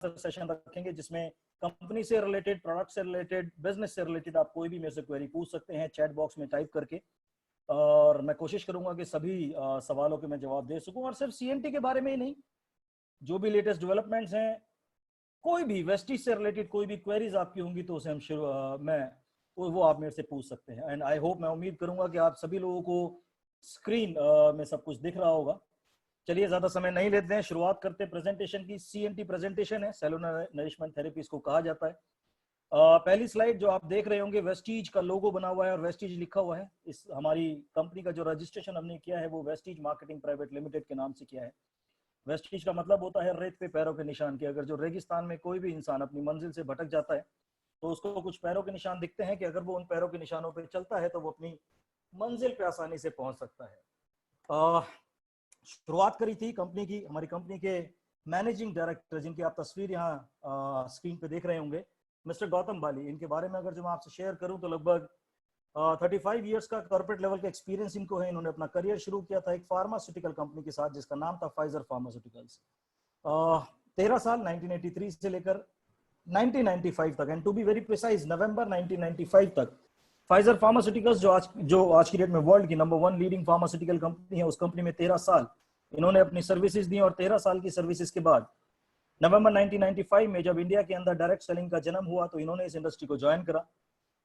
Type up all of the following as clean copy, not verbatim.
Session रखेंगे जिसमें company से रिलेटेड, प्रोडक्ट से रिलेटेड, बिजनेस से रिलेटेड आप कोई भी मेरे से क्वेरी पूछ सकते हैं चैट बॉक्स में टाइप करके, और मैं कोशिश करूंगा कि सभी सवालों के मैं जवाब दे सकूं। और सिर्फ सीएनटी के बारे में ही नहीं, जो भी लेटेस्ट डेवलपमेंट्स हैं, कोई भी वेस्टिज से रिलेटेड कोई भी क्वेरीज आपकी होंगी तो उसे मैं वो आप मेरे से पूछ सकते हैं। एंड आई होप, मैं उम्मीद करूंगा कि आप सभी लोगों को स्क्रीन में सब कुछ दिख रहा होगा। चलिए ज्यादा समय नहीं लेते हैं, शुरुआत करते हैं प्रेजेंटेशन की। सीएनटी प्रेजेंटेशन है, सेलुलर नरिशमेंट थेरेपी इसको कहा जाता है। पहली स्लाइड जो आप देख रहे होंगे, वेस्टीज का लोगो बना हुआ है और वेस्टीज लिखा हुआ है। इस हमारी कंपनी का जो रजिस्ट्रेशन हमने किया है वो वेस्टीज मार्केटिंग प्राइवेट लिमिटेड के नाम से किया है। वेस्टीज का मतलब होता है रेत पे पैरों के निशान के। अगर जो रेगिस्तान में कोई भी इंसान अपनी मंजिल से भटक जाता है तो उसको कुछ पैरों के निशान दिखते हैं कि अगर वो उन पैरों के निशानों पे चलता है तो वो अपनी मंजिल पे आसानी से पहुंच सकता है। शुरुआत करी थी कंपनी की, हमारी कंपनी के मैनेजिंग डायरेक्टर, जिनकी आप तस्वीर यहाँ स्क्रीन पे देख रहे होंगे, मिस्टर गौतम बाली। इनके बारे में अगर जो मैं आपसे शेयर करूं तो लगभग 35 इयर्स का कॉर्पोरेट लेवल का एक्सपीरियंस इनको है। इन्होंने अपना करियर शुरू किया था एक फार्मास्यूटिकल कंपनी के साथ जिसका नाम था फाइजर फार्मास्यूटिकल्स। 13 साल 1983 से लेकर 1995 तक, and to be very precise November 1995 तक, फाइजर फार्मास्यूटिकल्स जो आज की डेट में वर्ल्ड की नंबर 1 लीडिंग फार्मास्यूटिकल कंपनी है, उस कंपनी में 13 साल इन्होंने अपनी सर्विसेज दी। और 13 साल की सर्विसेज के बाद नवंबर 1995 में जब इंडिया के अंदर डायरेक्ट सेलिंग का जन्म हुआ तो इन्होंने इस इंडस्ट्री को ज्वाइन करा।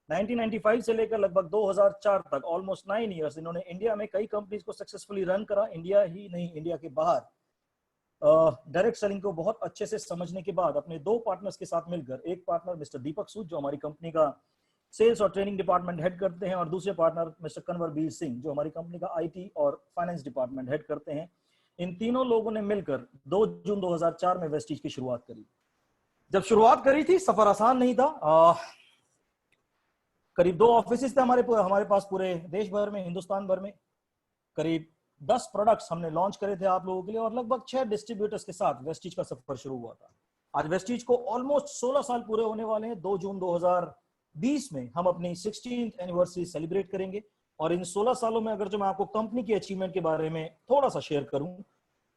1995 से लेकर लगभग 2004 तक, ऑलमोस्ट 9 इयर्स, इन्होंने इंडिया में कई कंपनीज को सक्सेसफुली रन करा। इंडिया ही नहीं, इंडिया के बाहर डायरेक्ट सेलिंग को बहुत अच्छे से समझने के बाद अपने 2 पार्टनर्स के साथ मिलकर, एक पार्टनर मिस्टर दीपक सूद जो हमारी कंपनी का सेल्स और ट्रेनिंग डिपार्टमेंट हेड करते हैं, और दूसरे पार्टनर मिस्टर कन्वरबीर सिंह जो हमारी कंपनी का आईटी और फाइनेंस डिपार्टमेंट हेड करते हैं। इन तीनों लोगों ने मिलकर 2 जून 2004 में वेस्टीज की शुरुआत करी। जब शुरुआत करी थी सफर आसान नहीं था। करीब 2 ऑफिस थे हमारे पास पूरे देश भर में, हिंदुस्तान भर में। करीब 10 प्रोडक्ट्स हमने लॉन्च करे थे आप लोगों के लिए, और लगभग 6 डिस्ट्रीब्यूटर्स के साथ वेस्टीज का सफर शुरू हुआ था। आज वेस्टीज को ऑलमोस्ट 16 साल पूरे होने वाले हैं। 2 जून 2020 में हम अपनी 16th एनिवर्सरी सेलिब्रेट करेंगे। और इन 16 सालों में अगर जो मैं आपको कंपनी की अचीवमेंट के बारे में थोड़ा सा शेयर करूं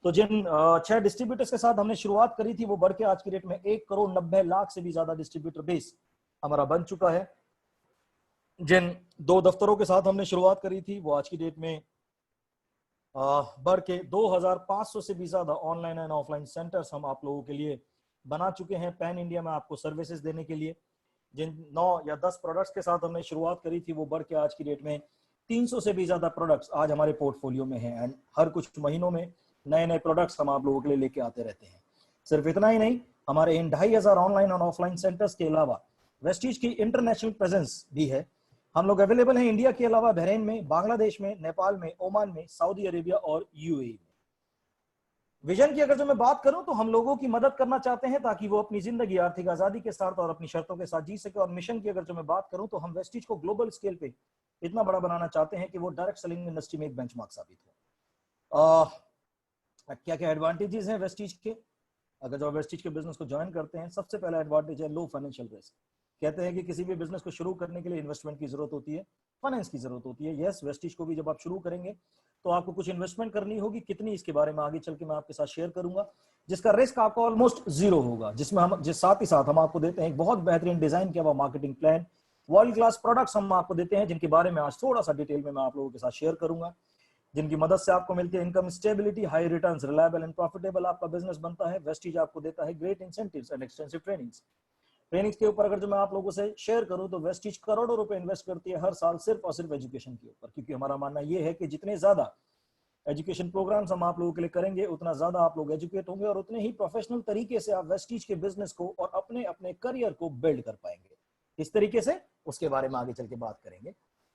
तो जिन 6 डिस्ट्रीब्यूटर्स के साथ हमने शुरुआत करी थी वो बढ़ के आज की डेट में 1 करोड़ 90 लाख से भी ज्यादा डिस्ट्रीब्यूटर बेस हमारा बन चुका है। जिन 2 दफ्तरों के साथ हमने शुरुआत करी थी वो आज की डेट में बढ़ के 2500 से भी ज्यादा ऑनलाइन एंड ऑफलाइन सेंटर्स हम आप लोगों के लिए बना चुके हैं पैन इंडिया में आपको सर्विसेज देने के लिए। जिन 9 या 10 प्रोडक्ट्स के साथ हमने शुरुआत करी थी वो बढ़ के आज की डेट में 300 से भी ज्यादा प्रोडक्ट्स आज हमारे पोर्टफोलियो में हैं। एंड हर कुछ महीनों में नए नए प्रोडक्ट्स हम आप लोगों के लिए लेके आते रहते हैं। सिर्फ इतना ही नहीं, हमारे इन 2500 ऑनलाइन और ऑफलाइन सेंटर्स के अलावा वेस्टीज की इंटरनेशनल प्रेजेंस भी है। हम लोग अवेलेबल हैं इंडिया के अलावा बहरीन में, बांग्लादेश में, नेपाल में, ओमान में, सऊदी अरेबिया और यूएई में। विजन की अगर जो मैं बात करूं तो हम लोगों की मदद करना चाहते हैं ताकि वो अपनी जिंदगी आर्थिक आजादी के साथ और अपनी शर्तों के साथ जी सके। और मिशन की अगर जो मैं बात करूं तो हम वेस्टीज को ग्लोबल स्केल पे इतना बड़ा बनाना चाहते हैं कि वो डायरेक्ट सेलिंग इंडस्ट्री में एक बेंचमार्क साबित हो। क्या क्या एडवांटेजेस हैं वेस्टीज के? अगर जो वेस्टीज के बिजनेस को ज्वाइन करते हैं, सबसे पहला एडवांटेज है लो फाइनेंशियल रिस्क। कहते हैं कि किसी भी बिजनेस को शुरू करने के लिए इन्वेस्टमेंट की जरूरत होती है, फाइनेंस की जरूरत होती है। यस, वेस्टीज को भी जब आप शुरू करेंगे तो आपको कुछ इन्वेस्टमेंट करनी होगी। कितनी, इसके बारे में आगे चल के मैं आपके साथ शेयर करूंगा, जिसका रिस्क आपको ऑलमोस्ट 0 होगा, जिसमें हम साथ ही साथ हम आपको देते हैं एक बहुत बेहतरीन डिजाइन किया हुआ marketing plan, world class products हम आपको देते हैं जिनके बारे में आज थोड़ा सा डिटेल में मैं आप लोगों के साथ शेयर करूंगा, जिनकी मदद से आपको मिलती है income stability, high returns, reliable and profitable आपका बिजनेस बनता है। वेस्टीज आपको देता है great incentives and extensive trainings के ऊपर अगर जो मैं आप लोगों से शेयर करूं तो वेस्टीज करोड़ों रुपए इन्वेस्ट करती है हर साल सिर्फ और सिर्फ एजुकेशन के ऊपर, क्योंकि हमारा मानना यह है कि जितने ज्यादा एजुकेशन प्रोग्राम्स हम आप लोगों के लिए करेंगे उतना ज्यादा आप लोग एजुकेट होंगे और उतने ही प्रोफेशनल तरीके से आप वेस्टीज के बिजनेस को और अपने अपने करियर को बिल्ड कर पाएंगे। इस तरीके से उसके बारे में आगे चल के बात करेंगे।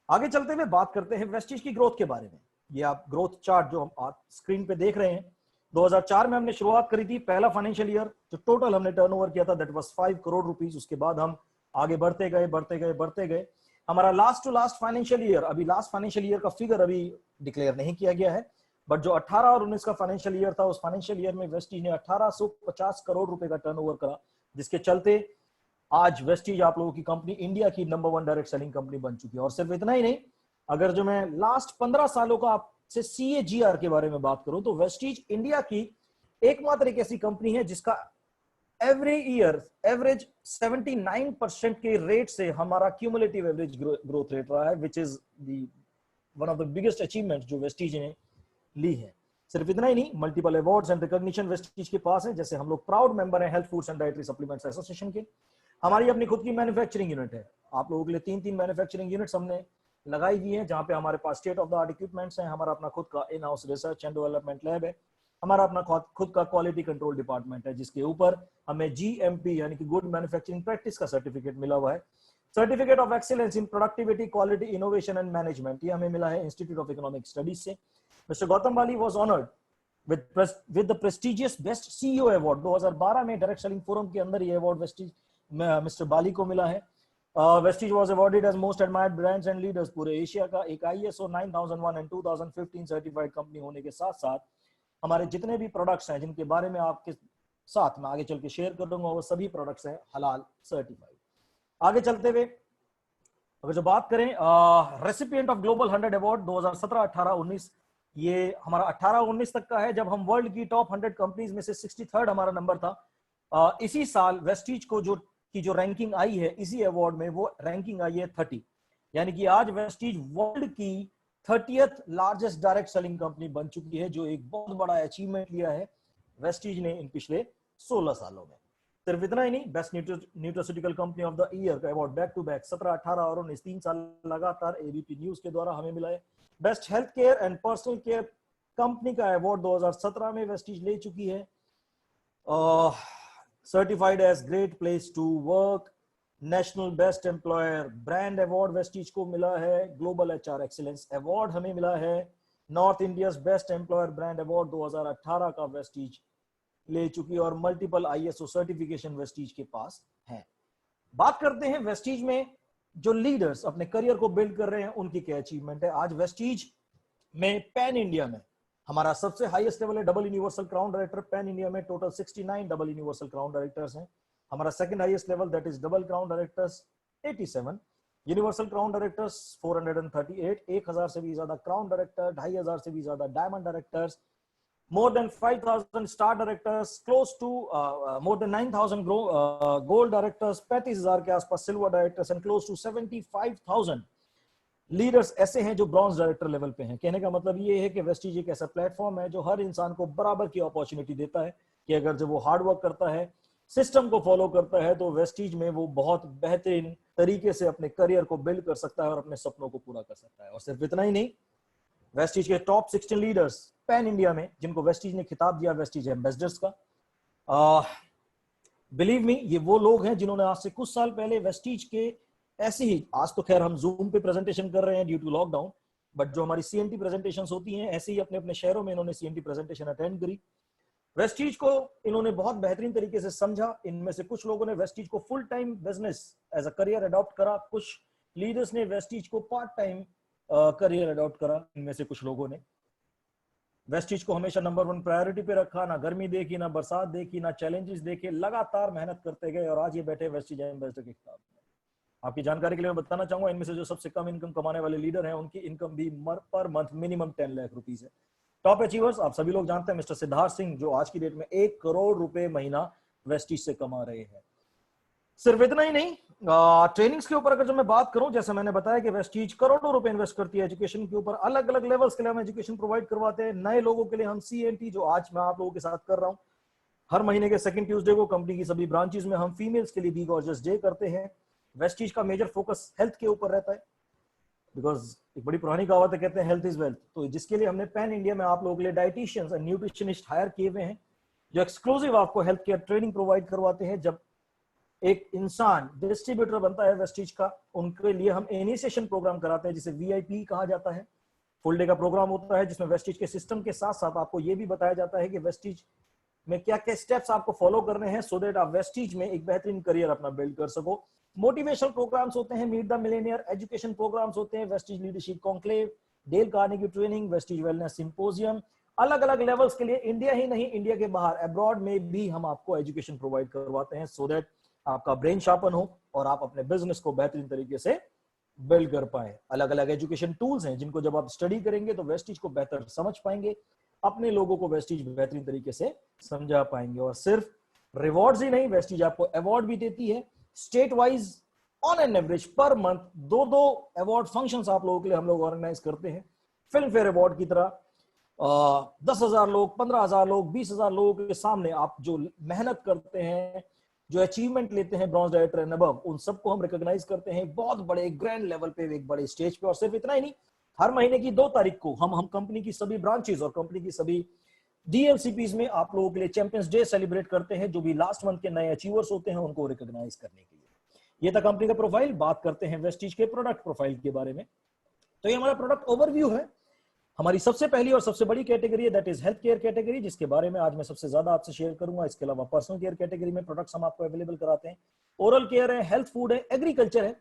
आगे चलते हुए बात करते हैं वेस्टीज की ग्रोथ के बारे में। ये आप ग्रोथ चार्ट जो आप स्क्रीन पे देख रहे हैं, 2004 में हमने शुरुआत करी थी। पहला फाइनेंशियल ईयर जो टोटल हमने टर्नओवर किया था दैट वाज 5 करोड़ रुपीस। उसके बाद हम आगे बढ़ते गए। हमारा last to last financial year, अभी लास्ट फाइनेंशियल ईयर का फिगर अभी डिक्लेयर नहीं किया गया है, बट जो 18 और 19 का फाइनेंशियल ईयर था उस फाइनेंशियल ईयर में वेस्टीज ने 1850 करोड़ रुपए का टर्नओवर करा, जिसके चलते आज वेस्टीज आप लोगों की कंपनी इंडिया की नंबर 1 डायरेक्ट सेलिंग कंपनी बन चुकी है। और सिर्फ इतना ही नहीं, अगर जो मैं लास्ट 15 सालों का आपसे CAGR के बारे में बात करूं तो वेस्टीज इंडिया की एकमात्र एक ऐसी कंपनी है जिसका एवरी ईयर एवरेज 79% के रेट से हमारा क्यूमुलेटिव एवरेज ग्रोथ रेट रहा है, which is the one of the biggest achievement जो वेस्टीज ने ली है। सिर्फ इतना ही नहीं, multiple awards and recognition Vestige के पास है। जैसे हम लोग प्राउड मेंबर हैं health foods and dietary supplements association के। हमारी अपनी खुद की मैन्युफैक्चरिंग यूनिट है, आप लोगों के लिए 3 मैन्युफैक्चरिंग यूनिट्स हमने लगाई हुई है, जहां पे हमारे पास state of the art equipments हैं, हमारा अपना खुद का in house research and development lab है, हमारा अपना खुद का क्वालिटी कंट्रोल डिपार्टमेंट है, जिसके ऊपर हमें जीएमपी यानी कि गुड मैन्युफैक्चरिंग प्रैक्टिस का सर्टिफिकेट मिला हुआ है। Certificate of excellence in productivity, quality, innovation and management, ये हमें मिला है इंस्टीट्यूट ऑफ इकोनॉमिक स्टडीज से। मिस्टर गौतम वाली was honoured with the prestigious Best CEO Award 2012 में डायरेक्ट सेलिंग फोरम के अंदर ये अवार्ड वेस्टीज मिस्टर बाली को मिला है। Vestige was awarded as most admired brands and leaders पूरे एशिया का एक ISO 9001 एंड 2015 सर्टिफाइड कंपनी होने के साथ साथ हमारे जितने भी प्रोडक्ट्स हैं जिनके बारे में आपके साथ में आगे चल के शेयर कर दूंगा, वो सभी प्रोडक्ट्स हैं हलाल सर्टिफाइड। आगे चलते हुए अगर जो बात करें रेसिपिएंट ऑफ ग्लोबल 100 अवार्ड 2017, 18, 19, ये हमारा 18-19 तक का है, जब हम वर्ल्ड की टॉप 100 कंपनीज में से 63rd हमारा नंबर था। इसी साल वेस्टीज को जो रैंकिंग आई है इसी अवार्ड में, वो रैंकिंग आई है 30, यानी कि आज वेस्टीज वर्ल्ड की 30th largest direct selling company बन चुकी है, जो एक बहुत बड़ा अचीवमेंट लिया है वेस्टीज ने इन पिछले 16 सालों में। सिर्फ इतना ही नहीं, best nutraceutical company of the year का अवार्ड बैक टू बैक 17, 18 और 19 3 साल लगातार एबीपी न्यूज के द्वारा हमें मिला है। Best health care and personal care company का अवार्ड 2017 में वेस्टीज ले चुकी है। Certified as great place to work, national best employer brand award Vestige को मिला है। ग्लोबल एचआर एक्सीलेंस अवार्ड हमें मिला है। North India's best employer brand award 2018 का वेस्टीज ले चुकी है और मल्टीपल ISO सर्टिफिकेशन वेस्टीज के पास है। बात करते हैं वेस्टीज में जो लीडर्स अपने करियर को बिल्ड कर रहे हैं उनकी क्या अचीवमेंट है। आज वेस्टीज में पैन इंडिया में हमारा सबसे हाईएस्ट लेवल है double universal crown director. Pan India में total 69 double universal crown directors हैं। हमारा second highest level that is double crown directors 87, universal crown directors 438, 1000 से भी ज्यादा क्राउन डायरेक्टर, 2500 से भी ज्यादा diamond directors, more than 5,000 star directors, close to more than 9,000 gold directors, 35,000 के आसपास silver directors and close to 75,000 leaders ऐसे हैं जो ब्रॉन्ज डायरेक्टर लेवल पे हैं। कहने का मतलब ये है कि वेस्टीज एक ऐसा प्लेटफॉर्म है जो हर इंसान को बराबर की अपॉर्चुनिटी देता है कि अगर जब वो हार्ड वर्क करता है, सिस्टम को फॉलो करता है, तो वेस्टीज में वो बहुत बेहतरीन तरीके से अपने करियर को बिल्ड कर सकता है और अपने सपनों को पूरा कर सकता है। और सिर्फ इतना ही नहीं, वेस्टीज के टॉप 16 लीडर्स पैन इंडिया में जिनको वेस्टीज ने खिताब दिया वेस्टीज एम्बेसडर्स का, बिलीव मी ये वो लोग हैं जिन्होंने आज से कुछ साल पहले वेस्टीज के ऐसे ही, आज तो खैर हम जूम पे प्रेजेंटेशन कर रहे हैं ड्यू टू लॉकडाउन, बट जो हमारी CNT प्रेजेंटेशंस होती हैं ऐसे ही अपने अपने शहरों में इन्होंने CNT प्रेजेंटेशन अटेंड करी। वेस्टीज को इन्होंने बहुत बेहतरीन तरीके से समझा। इनमें से कुछ लोगों ने वेस्टीज को full time business as a career adopt करा, कुछ लीडर्स ने वेस्टीज को पार्ट टाइम करियर अडॉप्ट करा। इनमें से कुछ लोगों ने वेस्टीज को हमेशा नंबर 1 प्रायोरिटी पे रखा, ना गर्मी देखी, ना बरसात देखी, ना चैलेंजेस देखे, लगातार मेहनत करते गए और आज ये बैठे वेस्टीज एम्बेसडर के खिताब में। आपकी जानकारी के लिए मैं बताना चाहूंगा, इनमें से जो सबसे कम इनकम कमाने वाले लीडर हैं उनकी इनकम भी per month minimum 10 lakh rupees है। टॉप अचीवर्स आप सभी लोग जानते हैं मिस्टर सिद्धार्थ सिंह, जो आज की डेट में 1 करोड़ रुपए महीना वेस्टीज से कमा रहे हैं। सिर्फ इतना ही नहीं, ट्रेनिंग्स के ऊपर अगर जो मैं बात करूं, जैसे मैंने बताया कि वेस्टीज करोड़ों रुपए इन्वेस्ट करती है एजुकेशन के ऊपर। अलग अलग लेवल्स के लिए हम एजुकेशन प्रोवाइड करवाते हैं। नए लोगों के लिए हम CNT, जो आज मैं आप लोगों के साथ कर रहा हूं, हर महीने के सेकंड ट्यूसडे को कंपनी की सभी ब्रांचेस में हम फीमेल्स के लिए बी गॉर्जियस डे करते हैं। वेस्टीज का मेजर फोकस हेल्थ के ऊपर रहता है, बिकॉज एक बड़ी पुरानी कहावत है, कहते हैं हेल्थ इज वेल्थ। तो जिसके लिए हमने पैन इंडिया में आप लोगों के लिए डाइटिशियंस एंड न्यूट्रिशनिस्ट हायर किए हुए हैं, जो एक्सक्लूसिव आपको हेल्थ केयर ट्रेनिंग प्रोवाइड करवाते हैं। जब एक इंसान डिस्ट्रीब्यूटर बनता है वेस्टीज का, उनके लिए हम इनिशिएशन प्रोग्राम कराते हैं जिसे VIP कहा जाता है। फुल डे का प्रोग्राम होता है जिसमें वेस्टीज के सिस्टम के साथ साथ आपको ये भी बताया जाता है कि वेस्टीज में क्या क्या स्टेप्स आपको फॉलो करने हैं सो दैट आप वेस्टीज में एक बेहतरीन करियर अपना बिल्ड कर सको। मोटिवेशनल प्रोग्राम्स होते हैं, meet the millionaire, education programs होते हैं, Vestige leadership conclave, Dale Carnegie training, Vestige wellness symposium. अलग अलग लेवल्स के लिए इंडिया ही नहीं, इंडिया के बाहर अब्रॉड में भी हम आपको एजुकेशन प्रोवाइड करवाते हैं सो दैट आपका ब्रेन शार्पन हो और आप अपने बिजनेस को बेहतरीन तरीके से बिल्ड कर पाए। अलग अलग एजुकेशन टूल्स हैं जिनको जब आप स्टडी करेंगे तो वेस्टीज को बेहतर समझ पाएंगे, अपने लोगों को वेस्टीज बेहतरीन तरीके से समझा पाएंगे। और सिर्फ रिवॉर्ड्स ही नहीं, वेस्टीज आपको अवार्ड भी देती है state wise. On an average per month 2 award functions आप लोगों के लिए हम लोग ऑर्गेनाइज करते हैं फिल्म फेयर अवार्ड की तरह। 10,000 लोग, 15,000 लोग, 20,000 लोगों के सामने आप जो मेहनत करते हैं, जो अचीवमेंट लेते हैं ब्रॉन्ज डायरेक्टर एंड अबव, उन सबको हम रिकॉग्नाइज करते हैं बहुत बड़े ग्रैंड लेवल पे, एक बड़े स्टेज पे। और सिर्फ इतना ही नहीं, हर महीने की 2 तारीख को हम कंपनी की सभी ब्रांचेस और कंपनी की सभी डीएलसीपीज में आप लोगों के लिए चैंपियंस डे सेलिब्रेट करते हैं। जो भी लास्ट मंथ के नए अचीवर्स होते हैं उनको रिकॉग्नाइज करने के लिए। ये था कंपनी का प्रोफाइल। बात करते हैं वेस्टीज के प्रोडक्ट प्रोफाइल के बारे में। तो ये हमारा प्रोडक्ट ओवरव्यू है। हमारी सबसे पहली और सबसे बड़ी कैटेगरी है that is health care category, जिसके बारे में आज मैं सबसे ज्यादा आपसे शेयर करूंगा। इसके अलावा पर्सनल केयर कैटेगरी में प्रोडक्ट्स हम आपको अवेलेबल कराते हैं, ओरल केयर है, हेल्थ फूड है, एग्रीकल्चर है।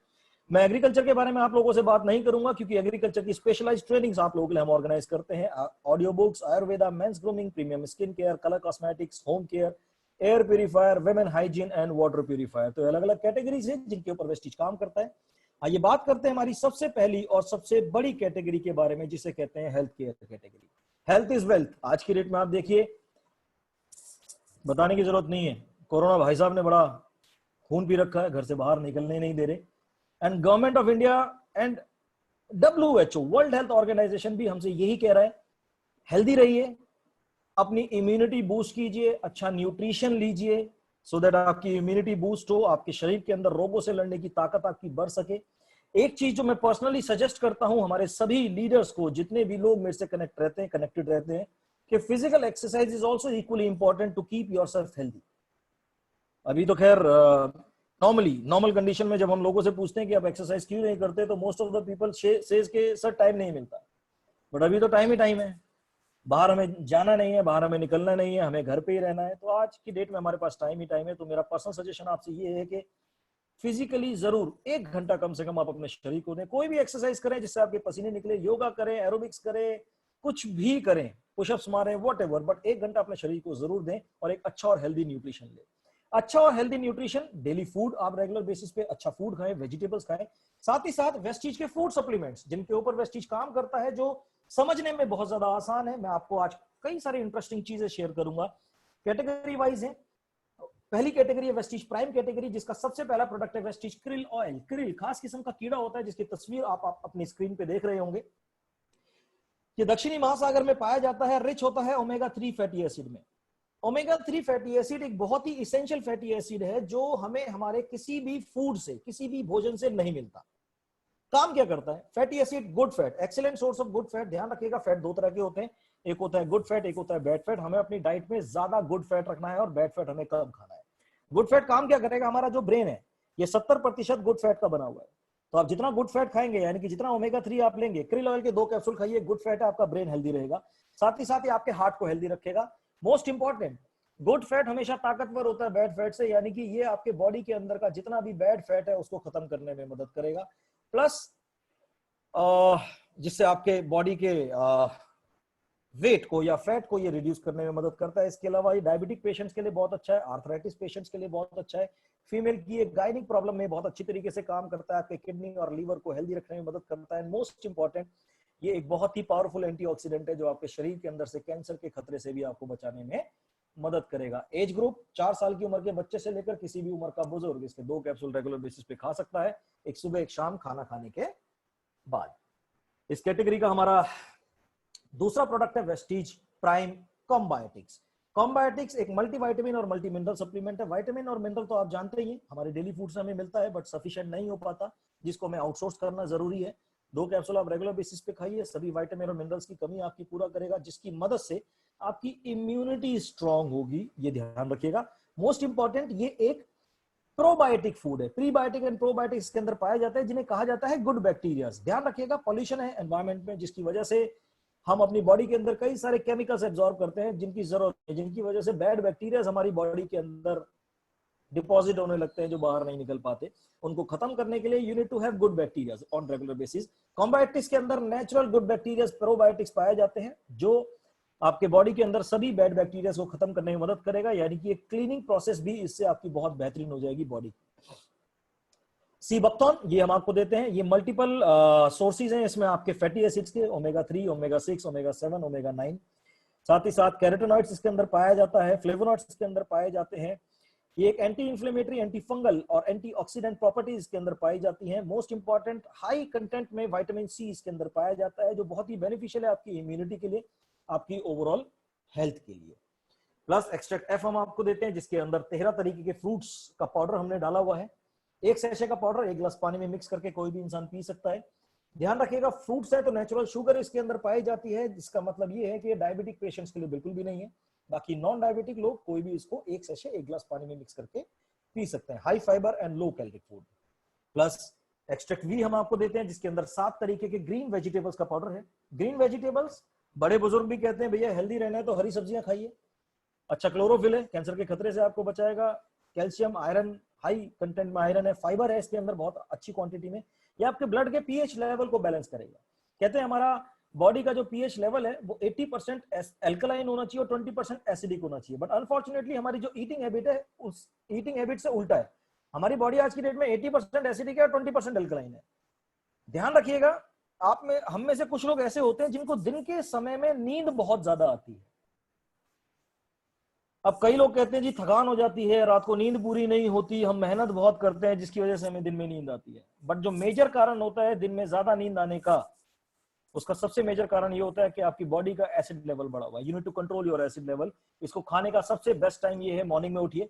मैं एग्रीकल्चर के बारे में आप लोगों से बात नहीं करूंगा क्योंकि एग्रीकल्चर की स्पेशलाइज्ड ट्रेनिंग्स आप लोगों के लिए हम ऑर्गेनाइज करते हैं। Audio books, Ayurveda, mains grooming, premium skin care, colour cosmetics, home care, air purifier, women hygiene and water purifier. तो अलग अलग कैटेगरीज है जिनके ऊपर वेस्टीज काम करता है। आइए बात करते हैं हमारी सबसे पहली और सबसे बड़ी कैटेगरी के बारे में, जिसे कहते हैं health care category. Health is wealth. आज की डेट में आप देखिए, बताने की जरूरत नहीं है, कोरोना भाई साहब ने बड़ा खून पी रखा है, घर से बाहर निकलने नहीं दे रहे। And government of India and WHO, world health organization भी हमसे यही कह रहा है, हेल्दी रहिए, अपनी इम्यूनिटी बूस्ट कीजिए, अच्छा न्यूट्रिशन लीजिए सो दैट आपकी इम्यूनिटी बूस्ट हो, आपके शरीर के अंदर रोगों से लड़ने की ताकत आपकी बढ़ सके। एक चीज जो मैं पर्सनली सजेस्ट करता हूं हमारे सभी लीडर्स को, जितने भी लोग मेरे से कनेक्टेड रहते हैं, कि physical exercise is also equally important to keep yourself healthy. अभी तो खैर नॉर्मल कंडीशन में जब हम लोगों से पूछते हैं कि आप एक्सरसाइज क्यों नहीं करते, तो most of the people says के सर टाइम नहीं मिलता। बट अभी तो टाइम ही टाइम है, बाहर हमें जाना नहीं है, बाहर हमें निकलना नहीं है, हमें घर पे ही रहना है। तो आज की डेट में हमारे पास टाइम ही टाइम है। तो मेरा पर्सनल सजेशन आपसे ये है कि फिजिकली जरूर 1 घंटा कम से कम आप अपने शरीर को दें। कोई भी एक्सरसाइज करें जिससे आपके पसीने निकले, योगा करें, एरोबिक्स करें, कुछ भी करें, पुशअप्स मारें, व्हाटएवर, बट 1 घंटा अपने शरीर को जरूर दें और एक अच्छा और हेल्दी न्यूट्रिशन लें। अच्छा और हेल्दी न्यूट्रिशन, डेली फूड आप रेगुलर बेसिस पे अच्छा फूड खाएं, वेजिटेबल्स खाएं। साथ ही साथ वेस्टीज के फूड सप्लीमेंट्स जिनके ऊपर वेस्टीज काम करता है, जो समझने में बहुत ज्यादा आसान है। मैं आपको आज कई सारी इंटरेस्टिंग चीजें शेयर करूंगा, कैटेगरी वाइज है। पहली कैटेगरी है वेस्टीज प्राइम कैटेगरी, जिसका सबसे पहला प्रोडक्ट है वेस्टीज क्रिल ऑयल। क्रिल खास किस्म का कीड़ा होता है जिसकी तस्वीर आप अपनी स्क्रीन पे देख रहे होंगे। ये दक्षिणी महासागर में पाया जाता है, रिच होता है ओमेगा 3 फैटी एसिड में। ओमेगा 3 फैटी एसिड एक बहुत ही इसेंशियल फैटी एसिड है जो हमें हमारे किसी भी फूड से, किसी भी भोजन से नहीं मिलता। काम क्या करता है? Fatty acid good fat, excellent source of good fat. ध्यान रखिएगा, फैट 2 तरह के होते हैं, एक होता है गुड फैट, एक होता है बैड फैट। हमें अपनी डाइट में ज्यादा गुड फैट रखना है और बैड फैट हमें कम खाना है। गुड फैट काम क्या करेगा? हमारा जो ब्रेन है ये 70% गुड फैट का बना हुआ है। तो आप जितना गुड फैट खाएंगे, यानी कि जितना ओमेगा 3 आप लेंगे, क्रिल ऑयल के 2 कैप्सूल खाइए, गुड फैट है, आपका ब्रेन हेल्दी रहेगा। साथ ही साथ ये आपके हार्ट को हेल्दी रखेगा। मोस्ट इंपॉर्टेंट, गुड फैट हमेशा ताकतवर होता है बैड फैट से, यानी कि ये आपके बॉडी के अंदर का जितना भी बैड फैट है उसको खत्म करने में मदद करेगा, प्लस जिससे आपके बॉडी के वेट को या फैट को ये रिड्यूस करने में मदद करता है। इसके अलावा ये डायबिटिक पेशेंट्स के लिए बहुत अच्छा है, आर्थराइटिस पेशेंट्स के लिए बहुत अच्छा है, फीमेल की एक गायनिक प्रॉब्लम में बहुत अच्छी तरीके से काम करता है, आपके किडनी और लीवर को हेल्दी रखने में मदद करता है। मोस्ट इंपॉर्टेंट, ये एक बहुत ही पावरफुल एंटीऑक्सीडेंट है जो आपके शरीर के अंदर से कैंसर के खतरे से भी आपको बचाने में मदद करेगा। एज ग्रुप 4 साल की उम्र के बच्चे से लेकर किसी भी उम्र का बुजुर्ग इसके 2 कैप्सूल रेगुलर बेसिस पे खा सकता है, एक सुबह एक शाम खाना खाने के बाद। इस कैटेगरी का हमारा दूसरा प्रोडक्ट है वेस्टीज प्राइम कॉम्बायोटिक्स। कॉम्बायोटिक्स एक मल्टीविटामिन और मल्टी मिनरल सप्लीमेंट है। विटामिन और मिनरल तो आप जानते ही हैं, हमारे डेली फूड से हमें मिलता है, बट सफिशिएंट नहीं हो पाता, जिसको हमें आउटसोर्स करना जरूरी है। 2 कैप्सूल आप रेगुलर बेसिस पे खाइए, सभी विटामिन और मिनरल्स की कमी आपकी पूरा करेगा, जिसकी मदद से आपकी इम्यूनिटी स्ट्रांग होगी, ये ध्यान रखिएगा। मोस्ट इंपॉर्टेंट, ये एक प्रोबायोटिक फूड है। प्रीबायोटिक एंड प्रोबायोटिक इसके अंदर पाया जाता है, जिन्हें कहा जाता है गुड बैक्टीरियाज। ध्यान रखिएगा, पॉल्यूशन है एनवायरमेंट में, जिसकी वजह से हम अपनी बॉडी के अंदर कई सारे केमिकल्स एब्जॉर्ब करते हैं जिनकी जरूरत है, जिनकी वजह से बैड बैक्टीरियाज हमारी बॉडी के अंदर डिपॉजिट होने लगते हैं जो बाहर नहीं निकल पाते। उनको खत्म करने के लिए you need to have good bacterias on regular basis. कॉम्बायोटिक्स के अंदर नेचुरल गुड बैक्टीरियाज प्रोबायोटिक्स पाए जाते हैं, जो आपके बॉडी के अंदर सभी बैड बैक्टीरिया को खत्म करने में मदद करेगा, यानी कि एक क्लीनिंग प्रोसेस भी इससे आपकी बहुत बेहतरीन हो जाएगी बॉडी। सीबक्थॉन ये हम आपको देते हैं, ये मल्टीपल सोर्सेज हैं इसमें आपके फैटी एसिड्स के, ओमेगा 3, ओमेगा 6, ओमेगा 7, ओमेगा 9। साथ ही साथ कैरोटीनॉइड्स इसके अंदर पाया जाता है, फ्लेवोनॉइड्स इसके अंदर पाए जाते हैं, ये एक एंटी इंफ्लेमेटरी, एंटी फंगल और एंटीऑक्सीडेंट प्रॉपर्टीज इसके अंदर पाई जाती हैं। मोस्ट इंपॉर्टेंट हाई कंटेंट में विटामिन सी इसके अंदर पाया जाता है, जो बहुत ही बेनिफिशियल है आपकी इम्यूनिटी के लिए, आपकी ओवरऑल हेल्थ के लिए। प्लस एक्सट्रैक्ट एफ हम आपको देते हैं, जिसके अंदर 13 तरीके के फ्रूट्स का पाउडर हमने डाला हुआ है। एक सैशे का पाउडर 1 गिलास पानी में मिक्स करके कोई भी इंसान पी सकता है। ध्यान रखिएगा, फ्रूट्स है तो नेचुरल शुगर इसके अंदर पाई जाती है, जिसका मतलब ये है कि डायबिटिक पेशेंट्स के लिए बिल्कुल भी नहीं है। बाकी नॉन डायबिटिक लोग कोई भी इसको एक सैशे 1 गिलास पानी में मिक्स करके पी सकते हैं। High fibre and low caloric food. Plus extract we हम आपको देते हैं, जिसके अंदर 7 तरीके के ग्रीन वेजिटेबल्स का पाउडर है। ग्रीन वेजिटेबल्स, बड़े बुजुर्ग भी कहते हैं भैया हेल्दी रहना है तो हरी सब्जियां खाइए। अच्छा क्लोरोफिल है, कैंसर के खतरे से आपको बचाएगा। कैल्शियम, आयरन, हाई कंटेंट में आयरन है। फाइबर है इसके अंदर बहुत अच्छी क्वांटिटी में। ये आपके ब्लड के पीएच लेवल को बैलेंस करेगा। कहते हैं हमारा बॉडी का जो पीएच लेवल है वो 80% एल्कलाइन होना चाहिए और 20% एसिडिक होना चाहिए। बट अनफॉर्चुनेटली हमारी जो ईटिंग हैबिट है उस ईटिंग हैबिट से उल्टा है। हमारी बॉडी आज की डेट में 80% एसिडिक है और 20% एल्कलाइन है। ध्यान रखिएगा, आप में हम में से कुछ लोग ऐसे होते हैं जिनको दिन के समय में नींद बहुत ज्यादा आती है। अब कई लोग कहते हैं जी थकान हो जाती है, रात को नींद पूरी नहीं होती, हम मेहनत बहुत करते हैं जिसकी वजह से हमें दिन में नींद आती है। बट जो मेजर कारण होता है दिन में ज्यादा नींद आने का, उसका सबसे मेजर कारण ये होता है कि आपकी बॉडी का एसिड लेवल बढ़ा हुआ है। You need to control your acid level. इसको खाने का सबसे बेस्ट टाइम ये है, मॉर्निंग में उठिए,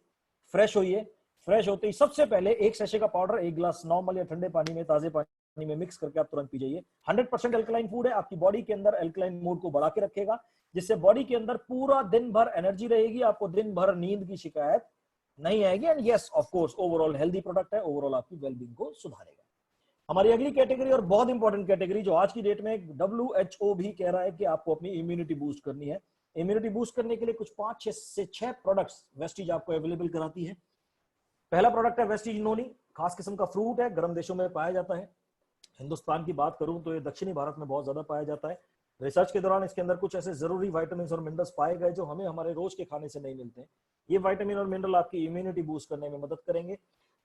फ्रेश होइए। फ्रेश होते ही सबसे पहले 1 सैशे का पाउडर 1 गिलास नॉर्मल या ठंडे पानी में, ताजे पानी में मिक्स करके आप तुरंत पी जाइए। 100% एल्कलाइन फूड है, आपकी बॉडी के अंदर एल्कलाइन मोड को बढ़ा के रखेगा, जिससे बॉडी के अंदर पूरा दिन भर एनर्जी रहेगी, आपको दिन भर नींद की शिकायत नहीं आएगी। And yes of course overall healthy product है, ओवरऑल आपकी वेलबींग को सुधारेगा। हमारी अगली कैटेगरी और बहुत इंपॉर्टेंट कैटेगरी, जो आज की डेट में WHO भी कह रहा है कि आपको अपनी इम्यूनिटी बूस्ट करनी है। इम्यूनिटी बूस्ट करने के लिए कुछ 5 से 6 प्रोडक्ट्स वेस्टीज आपको अवेलेबल कराती है। पहला प्रोडक्ट है वेस्टीज नोनी, खास किस्म का फ्रूट है, गर्म देशों में पाया जाता है। हिंदुस्तान की बात करूं तो ये दक्षिणी भारत में बहुत ज्यादा पाया जाता है। रिसर्च के दौरान इसके अंदर कुछ ऐसे जरूरी विटामिन और मिनरल्स पाए गए जो हमें हमारे रोज के खाने से नहीं मिलते हैं। ये विटामिन और मिनरल आपकी इम्यूनिटी बूस्ट करने में मदद करेंगे।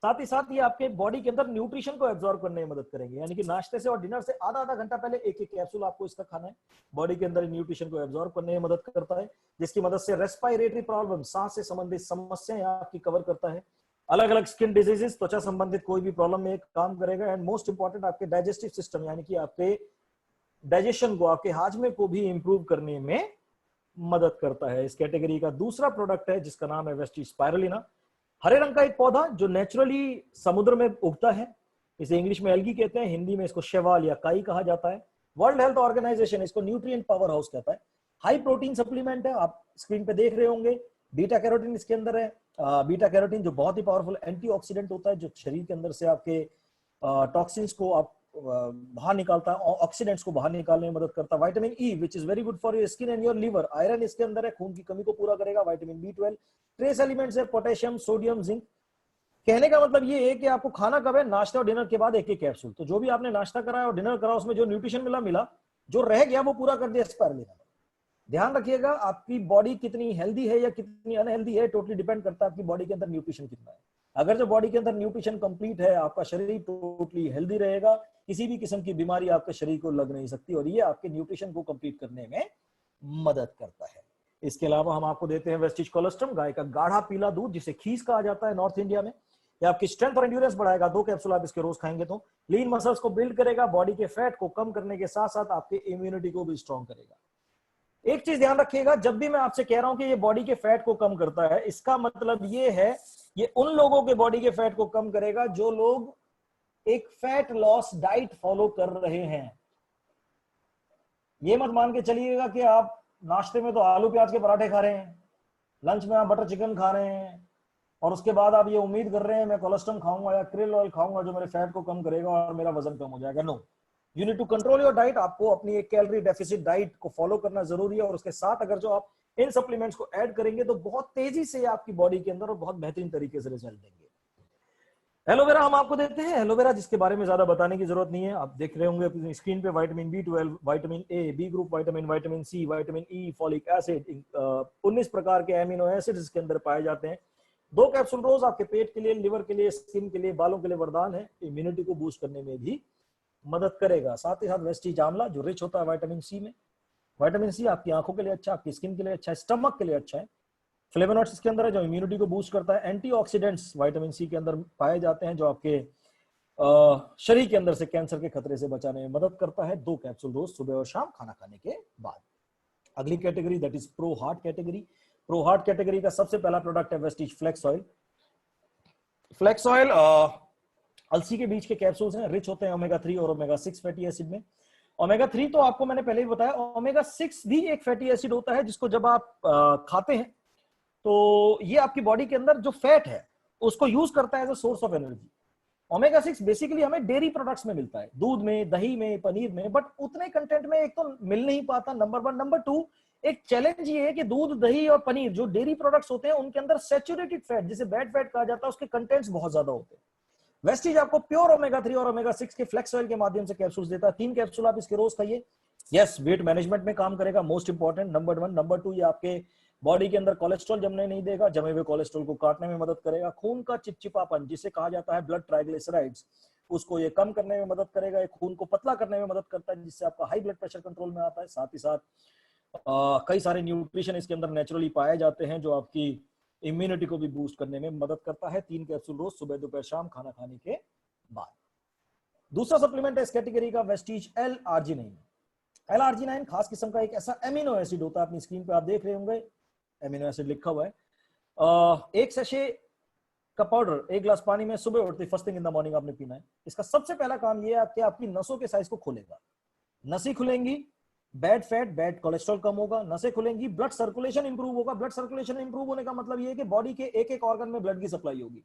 साथ ही साथ ये आपके बॉडी के अंदर न्यूट्रिशन को एब्जॉर्ब करने में मदद करेंगे। यानी कि नाश्ते से और डिनर से आधा आधा घंटा पहले एक एक कैप्सूल आपको इसका खाना है। बॉडी के अंदर न्यूट्रिशन को एब्जॉर्ब करने में मदद करता है, जिसकी मदद से रेस्पिरेटरी प्रॉब्लम, सांस से संबंधित समस्याएं आपकी कवर करता है। अलग अलग स्किन डिजीजेस, त्वचा संबंधित कोई भी प्रॉब्लम में काम करेगा। एंड मोस्ट इंपॉर्टेंट आपके डाइजेस्टिव सिस्टम, यानी कि आपके डाइजेशन को, आपके हाजमे को भी इंप्रूव करने में मदद करता है। इस कैटेगरी का दूसरा प्रोडक्ट है जिसका नाम है वेस्टीज स्पाइरुलिना। हरे रंग का एक पौधा जो नेचुरली समुद्र में उगता है, इसे इंग्लिश में एल्गी कहते हैं, हिंदी में इसको शैवाल या काई कहा जाता है। वर्ल्ड हेल्थ ऑर्गेनाइजेशन इसको न्यूट्रिएंट पावर हाउस कहता है। हाई प्रोटीन सप्लीमेंट है, आप स्क्रीन पे देख रहे होंगे। बीटा कैरोटीन इसके अंदर है। बीटा कैरोटीन जो बहुत ही पावरफुल एंटीऑक्सीडेंट होता है, जो शरीर के अंदर से आपके टॉक्सिन्स को आप बाहर निकालता है, ऑक्सीडेंट्स को बाहर निकालने में मदद करता है। Vitamin E which is very good for your skin and your liver. Iron इसके अंदर है, खून की कमी को पूरा करेगा। विटामिन B12, ट्रेस एलिमेंट्स है, पोटेशियम, सोडियम, जिंक। कहने का मतलब ये है कि आपको खाना कब है, नाश्ता और डिनर के बाद एक एक कैप्सूल। तो जो भी आपने नाश्ता करा और डिनर करा उसमें जो न्यूट्रिशन मिला, जो रह गया वो पूरा कर दिया स्पाइरुलिना। ध्यान रखिएगा, आपकी बॉडी कितनी हेल्दी है या कितनी अनहेल्दी है टोटली डिपेंड करता है आपकी बॉडी के अंदर न्यूट्रिशन कितना है। अगर जो बॉडी के अंदर न्यूट्रिशन कंप्लीट है, आपका शरीर टोटली हेल्दी रहेगा, किसी भी किस्म की बीमारी आपके शरीर को लग नहीं सकती, और ये आपके न्यूट्रिशन को कंप्लीट करने में मदद करता है। इसके अलावा हम आपको देते हैं वेस्टीज कोलेस्ट्रम, गाय का गाढ़ा पीला दूध जिसे खीस कहा जाता है नॉर्थ इंडिया में। ये आपकी स्ट्रेंथ और एंड्योरेंस बढ़ाएगा। 2 कैप्सूल आप इसके रोज खाएंगे तो लीन मसल्स को बिल्ड करेगा, बॉडी के फैट को कम करने के साथ साथ आपके इम्यूनिटी को भी स्ट्रॉन्ग करेगा। एक चीज ध्यान रखिएगा, जब भी मैं आपसे कह रहा हूं कि ये बॉडी के फैट को कम करता है, इसका मतलब ये है ये उन लोगों के बॉडी के फैट को कम करेगा जो लोग एक फैट लॉस डाइट फॉलो कर रहे हैं। ये मत मान के चलिएगा कि आप नाश्ते में तो आलू प्याज के पराठे खा रहे हैं, लंच में आप बटर चिकन खा रहे हैं, और उसके बाद आप ये उम्मीद कर रहे हैं मैं कोलेस्ट्रॉल खाऊंगा या क्रिल ऑयल खाऊंगा जो मेरे फैट को कम करेगा और मेरा वजन कम हो जाएगा। No, you need to control your diet. आपको अपनी एक कैलोरी डेफिसिट डाइट को फॉलो करना जरूरी है, और उसके साथ अगर जो आप इन सप्लीमेंट्स को ऐड करेंगे तो बहुत तेजी से आपकी बॉडी के अंदर और बहुत बेहतरीन तरीके से रिजल्ट देंगे। एलोवेरा हम आपको देते हैं, एलोवेरा जिसके बारे में ज्यादा बताने की जरूरत नहीं है, आप देख रहे होंगे अपनी स्क्रीन पे। Vitamin B12, vitamin A, B group vitamin, vitamin C, vitamin E, folic acid, 19 प्रकार के एमिनो एसिड इसके अंदर पाए जाते हैं। 2 कैप्सूल रोज आपके पेट के लिए, लिवर के लिए, स्किन के लिए, बालों के लिए वरदान है। इम्यूनिटी को बूस्ट करने में भी मदद करेगा। साथ ही साथ वेस्टीज आंवला जो रिच होता है विटामिन सी में। विटामिन सी आपकी आंखों के लिए अच्छा, आपकी स्किन के लिए अच्छा है, स्टमक के लिए अच्छा है, फ्लेवोनॉइड्स इसके अंदर है जो इम्यूनिटी को बूस्ट करता है। एंटीऑक्सीडेंट्स विटामिन सी के अंदर पाए जाते हैं जो आपके शरीर के अंदर से कैंसर के खतरे से बचाने में मदद करता है। 2 कैप्सूल रोज सुबह और शाम खाना खाने के बाद। अगली category that is pro heart category. Pro heart category का सबसे पहला प्रोडक्ट है Vestige flax oil. Flax oil अलसी के बीज के कैप्सूल्स हैं, रिच होते हैं ओमेगा 3 और ओमेगा 6 फैटी एसिड में। ओमेगा 3 तो आपको मैंने पहले ही बताया, ओमेगा 6 भी एक फैटी एसिड होता है जिसको जब आप खाते हैं तो ये आपकी बॉडी के अंदर जो फैट है उसको यूज करता है as a source of energy. Omega 6 basically हमें डेयरी प्रोडक्ट्स में मिलता है, दूध में, दही में, पनीर में, बट उतने कंटेंट में एक तो मिल नहीं पाता, नंबर 1। नंबर 2, एक चैलेंज ये है कि दूध, दही और पनीर जो डेयरी प्रोडक्ट्स होते हैं उनके अंदर सैचुरेटेड फैट, जिसे बैड फैट कहा जाता है, उसके कंटेंट्स बहुत ज्यादा होते हैं। वेस्टीज आपको प्योर ओमेगा 3 और ओमेगा 6 के फ्लेक्स ऑयल के माध्यम से कैप्सूल्स देता है। 3 कैप्सूल आप इसके रोज खाइए। यस, वेट मैनेजमेंट में काम करेगा, मोस्ट इंपॉर्टेंट, नंबर 1। नंबर 2, ये आपके बॉडी के अंदर कोलेस्ट्रॉल जमने नहीं देगा, जमे हुए कोलेस्ट्रॉल को काटने में मदद करेगा। खून का चिपचिपापन जिसे कहा जाता है ब्लड ट्राइग्लिसराइड्स, उसको ये कम करने में मदद करेगा। ये खून को पतला करने में मदद करता है जिससे आपका हाई ब्लड प्रेशर कंट्रोल में आता है। साथ ही साथ कई सारे न्यूट्रिशन इसके अंदर नेचुरली पाए जाते हैं जो आपकी इम्यूनिटी को भी बूस्ट करने में मदद करता है। 3 कैप्सूल रोज सुबह, दोपहर, शाम खाना खाने के बाद। दूसरा सप्लीमेंट है इस कैटेगरी का वेस्टीज L-आर्जिनाइन। L-आर्जिनाइन खास किस्म का एक ऐसा एमिनो एसिड होता है, अपनी स्क्रीन पे आप देख रहे होंगे एमिनो एसिड लिखा हुआ है। एक सैशे का पाउडर 1 गिलास पानी में सुबह उठते first thing in the morning आपने पीना है। इसका सबसे पहला काम यह है कि आपकी नसों के साइज को खोलेगा, नसें खुलेंगी, बैड फैट, बैड कोलेस्ट्रॉल कम होगा, नसें खुलेंगी, ब्लड सर्कुलेशन इंप्रूव होगा। ब्लड सर्कुलेशन इंप्रूव होने का मतलब ये है कि बॉडी के एक एक ऑर्गन में ब्लड की सप्लाई होगी।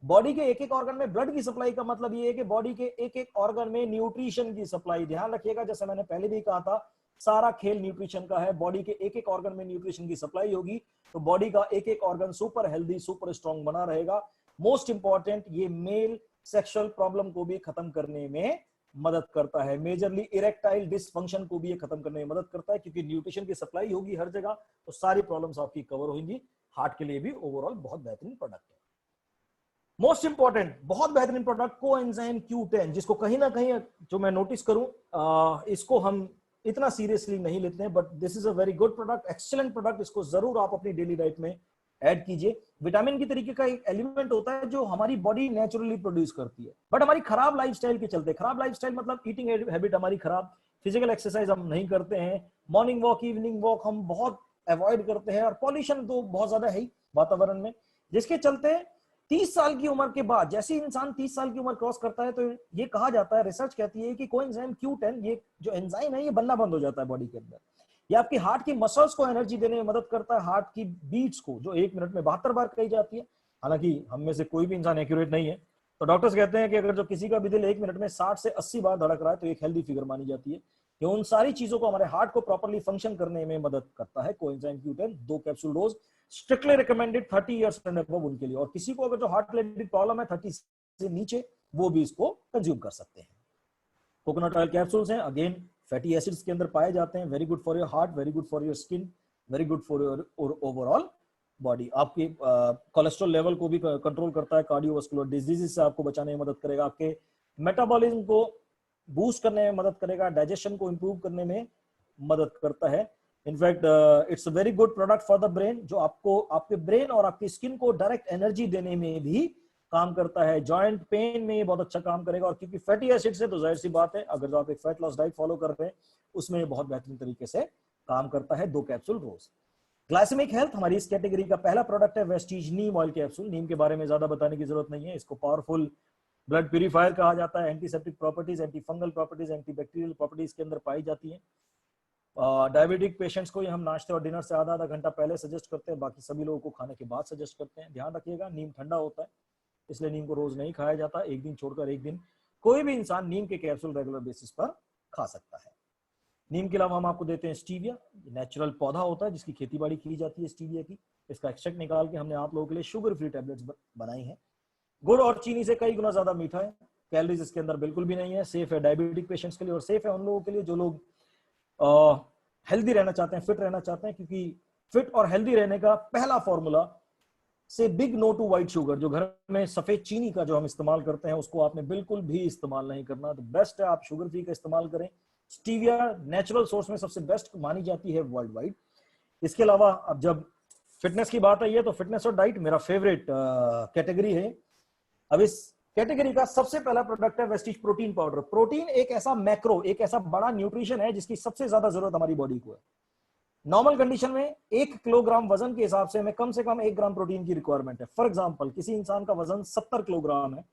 बॉडी के एक एक ऑर्गन में ब्लड की सप्लाई का मतलब ये है कि बॉडी के एक एक ऑर्गन में न्यूट्रिशन की सप्लाई। ध्यान रखिएगा, जैसे मैंने पहले भी कहा था, सारा खेल न्यूट्रिशन का है। बॉडी के एक एक ऑर्गन में न्यूट्रिशन की सप्लाई होगी तो बॉडी का एक एक organ super healthy, super strong बना रहेगा। मोस्ट इंपॉर्टेंट, ये मेल सेक्सुअल प्रॉब्लम को भी खत्म करने में मदद करता है। मेजरली इरेक्टाइल डिसफंक्शन को भी ये खत्म करने में मदद करता है, क्योंकि न्यूट्रिशन की सप्लाई होगी हर जगह तो सारी प्रॉब्लम्स आपकी कवर होंगी। हार्ट के लिए भी ओवरऑल बहुत बेहतरीन प्रोडक्ट है। मोस्ट इंपॉर्टेंट, बहुत बेहतरीन प्रोडक्ट कोएंजाइम Q10, जिसको कहीं ना कहीं जो मैं नोटिस करूं, इसको हम इतना सीरियसली नहीं लेते हैं, but this is a very good product, excellent product. इसको जरूर आप अपनी डेली डाइट में ऐड कीजिए। विटामिन की तरीके का एक एलिमेंट होता है जो हमारी बॉडी नेचुरली प्रोड्यूस करती है, बट हमारी खराब लाइफस्टाइल के चलते, खराब लाइफस्टाइल मतलब ईटिंग हैबिट हमारी खराब, फिजिकल एक्सरसाइज हम नहीं करते हैं, मॉर्निंग वॉक, इवनिंग वॉक हम बहुत अवॉइड करते हैं, और पॉल्यूशन तो बहुत ज्यादा है ही वातावरण में, जिसके चलते 30 साल की उम्र के बाद, जैसे इंसान 30 साल की उम्र क्रॉस करता है, तो ये कहा जाता है, रिसर्च कहती है कि कोएंजाइम Q10, ये जो एंजाइम है, ये बनना बंद हो जाता है बॉडी के अंदर। ये आपकी हार्ट की मसल्स को एनर्जी देने में मदद करता है, हार्ट की बीट्स को, जो 1 मिनट में 72 बार कही जाती है। हालांकि हम में से कोई भी इंसान एक्यूरेट नहीं है, तो डॉक्टर्स कहते हैं कि अगर जो किसी का भी दिल 1 मिनट में 60 से 80 बार धड़क रहा है तो एक हेल्दी फिगर मानी जाती है। ये उन सारी चीजों को, हमारे हार्ट को प्रॉपर्ली फंक्शन करने में मदद करता है कोएंजाइम Q10। 2 कैप्सूल रोज, strictly recommended 30 years and above उनके लिए, और किसी को अगर जो हार्ट रिलेटेड प्रॉब्लम है 30 से नीचे, वो भी इसको कंज्यूम कर सकते हैं। कोकोनट ऑयल कैप्सूल्स हैं, अगेन फैटी एसिड्स के अंदर पाए जाते हैं, very good for your heart, very good for your skin, very good for your overall body. आपकी कोलेस्ट्रॉल लेवल को भी कंट्रोल करता है, कार्डियोवास्कुलर डिजीज से आपको बचाने में मदद करेगा, आपके मेटाबॉलिज्म को बूस्ट करने में मदद करेगा, डाइजेशन को इंप्रूव करने में मदद करता है। In fact it's a very good product for the brain, जो आपको, आपके ब्रेन और आपकी स्किन को डायरेक्ट एनर्जी देने में भी काम करता है। जॉइंट पेन में ये बहुत अच्छा काम करेगा, और क्योंकि फैटी एसिड से तो जाहिर सी बात है, अगर जो आप एक फैट लॉस डाइट फॉलो कर रहे हैं उसमें ये बहुत बेहतरीन तरीके से काम करता है। 2 कैप्सूल रोज। ग्लाइसेमिक हेल्थ हमारी इस कैटेगरी का पहला प्रोडक्ट है, वेस्टीज नीम ऑयल कैप्सूल। नीम के बारे में ज्यादा बताने की जरूरत नहीं है, इसको पावरफुल ब्लड प्यूरिफायर कहा जाता है। Antiseptic properties, anti fungal properties, antibacterial properties के अंदर पाई जाती है। डायबिटिक पेशेंट्स को ये हम नाश्ते और डिनर से आधा घंटा पहले सजेस्ट करते हैं, बाकी सभी लोगों को खाने के बाद सजेस्ट करते हैं। ध्यान रखिएगा, नीम ठंडा होता है, इसलिए नीम को रोज नहीं खाया जाता, एक दिन छोड़कर एक दिन कोई भी इंसान नीम के कैप्सूल रेगुलर बेसिस पर खा सकता है। नीम के अलावा हम आपको देते हैं स्टीविया, नेचुरल पौधा होता है जिसकी खेती बाड़ी की जाती है स्टीविया की। इसका एक्सट्रैक्ट निकाल के हमने आप लोगों के लिए शुगर फ्री टैबलेट्स बनाई हैं। गुड़ और चीनी से कई गुना ज्यादा मीठा है, कैलोरीज इसके अंदर बिल्कुल भी नहीं है, सेफ है डायबिटिक पेशेंट्स के लिए, और सेफ है उन लोगों के लिए जो लोग हेल्दी रहना चाहते हैं, फिट रहना चाहते हैं, क्योंकि फिट और हेल्दी रहने का पहला फॉर्मूला से big no to white sugar, जो घर में सफेद चीनी का जो हम इस्तेमाल करते हैं उसको आपने बिल्कुल भी इस्तेमाल नहीं करना। तो बेस्ट है आप शुगर फ्री का इस्तेमाल करें। स्टीविया नेचुरल सोर्स में सबसे बेस्ट मानी जाती है वर्ल्ड वाइड। इसके अलावा अब जब फिटनेस की बात आई है तो फिटनेस और डाइट मेरा फेवरेट कैटेगरी है। अब इस कैटेगरी का सबसे पहला प्रोडक्ट है वेस्टीज प्रोटीन पाउडर। प्रोटीन एक ऐसा मैक्रो, एक ऐसा बड़ा न्यूट्रिशन है जिसकी सबसे ज्यादा जरूरत हमारी बॉडी को है। नॉर्मल कंडीशन में 1 किलोग्राम वजन के हिसाब से हमें कम से कम 1 ग्राम प्रोटीन की रिक्वायरमेंट है। फॉर एग्जांपल, किसी इंसान का वजन 70 किलोग्राम है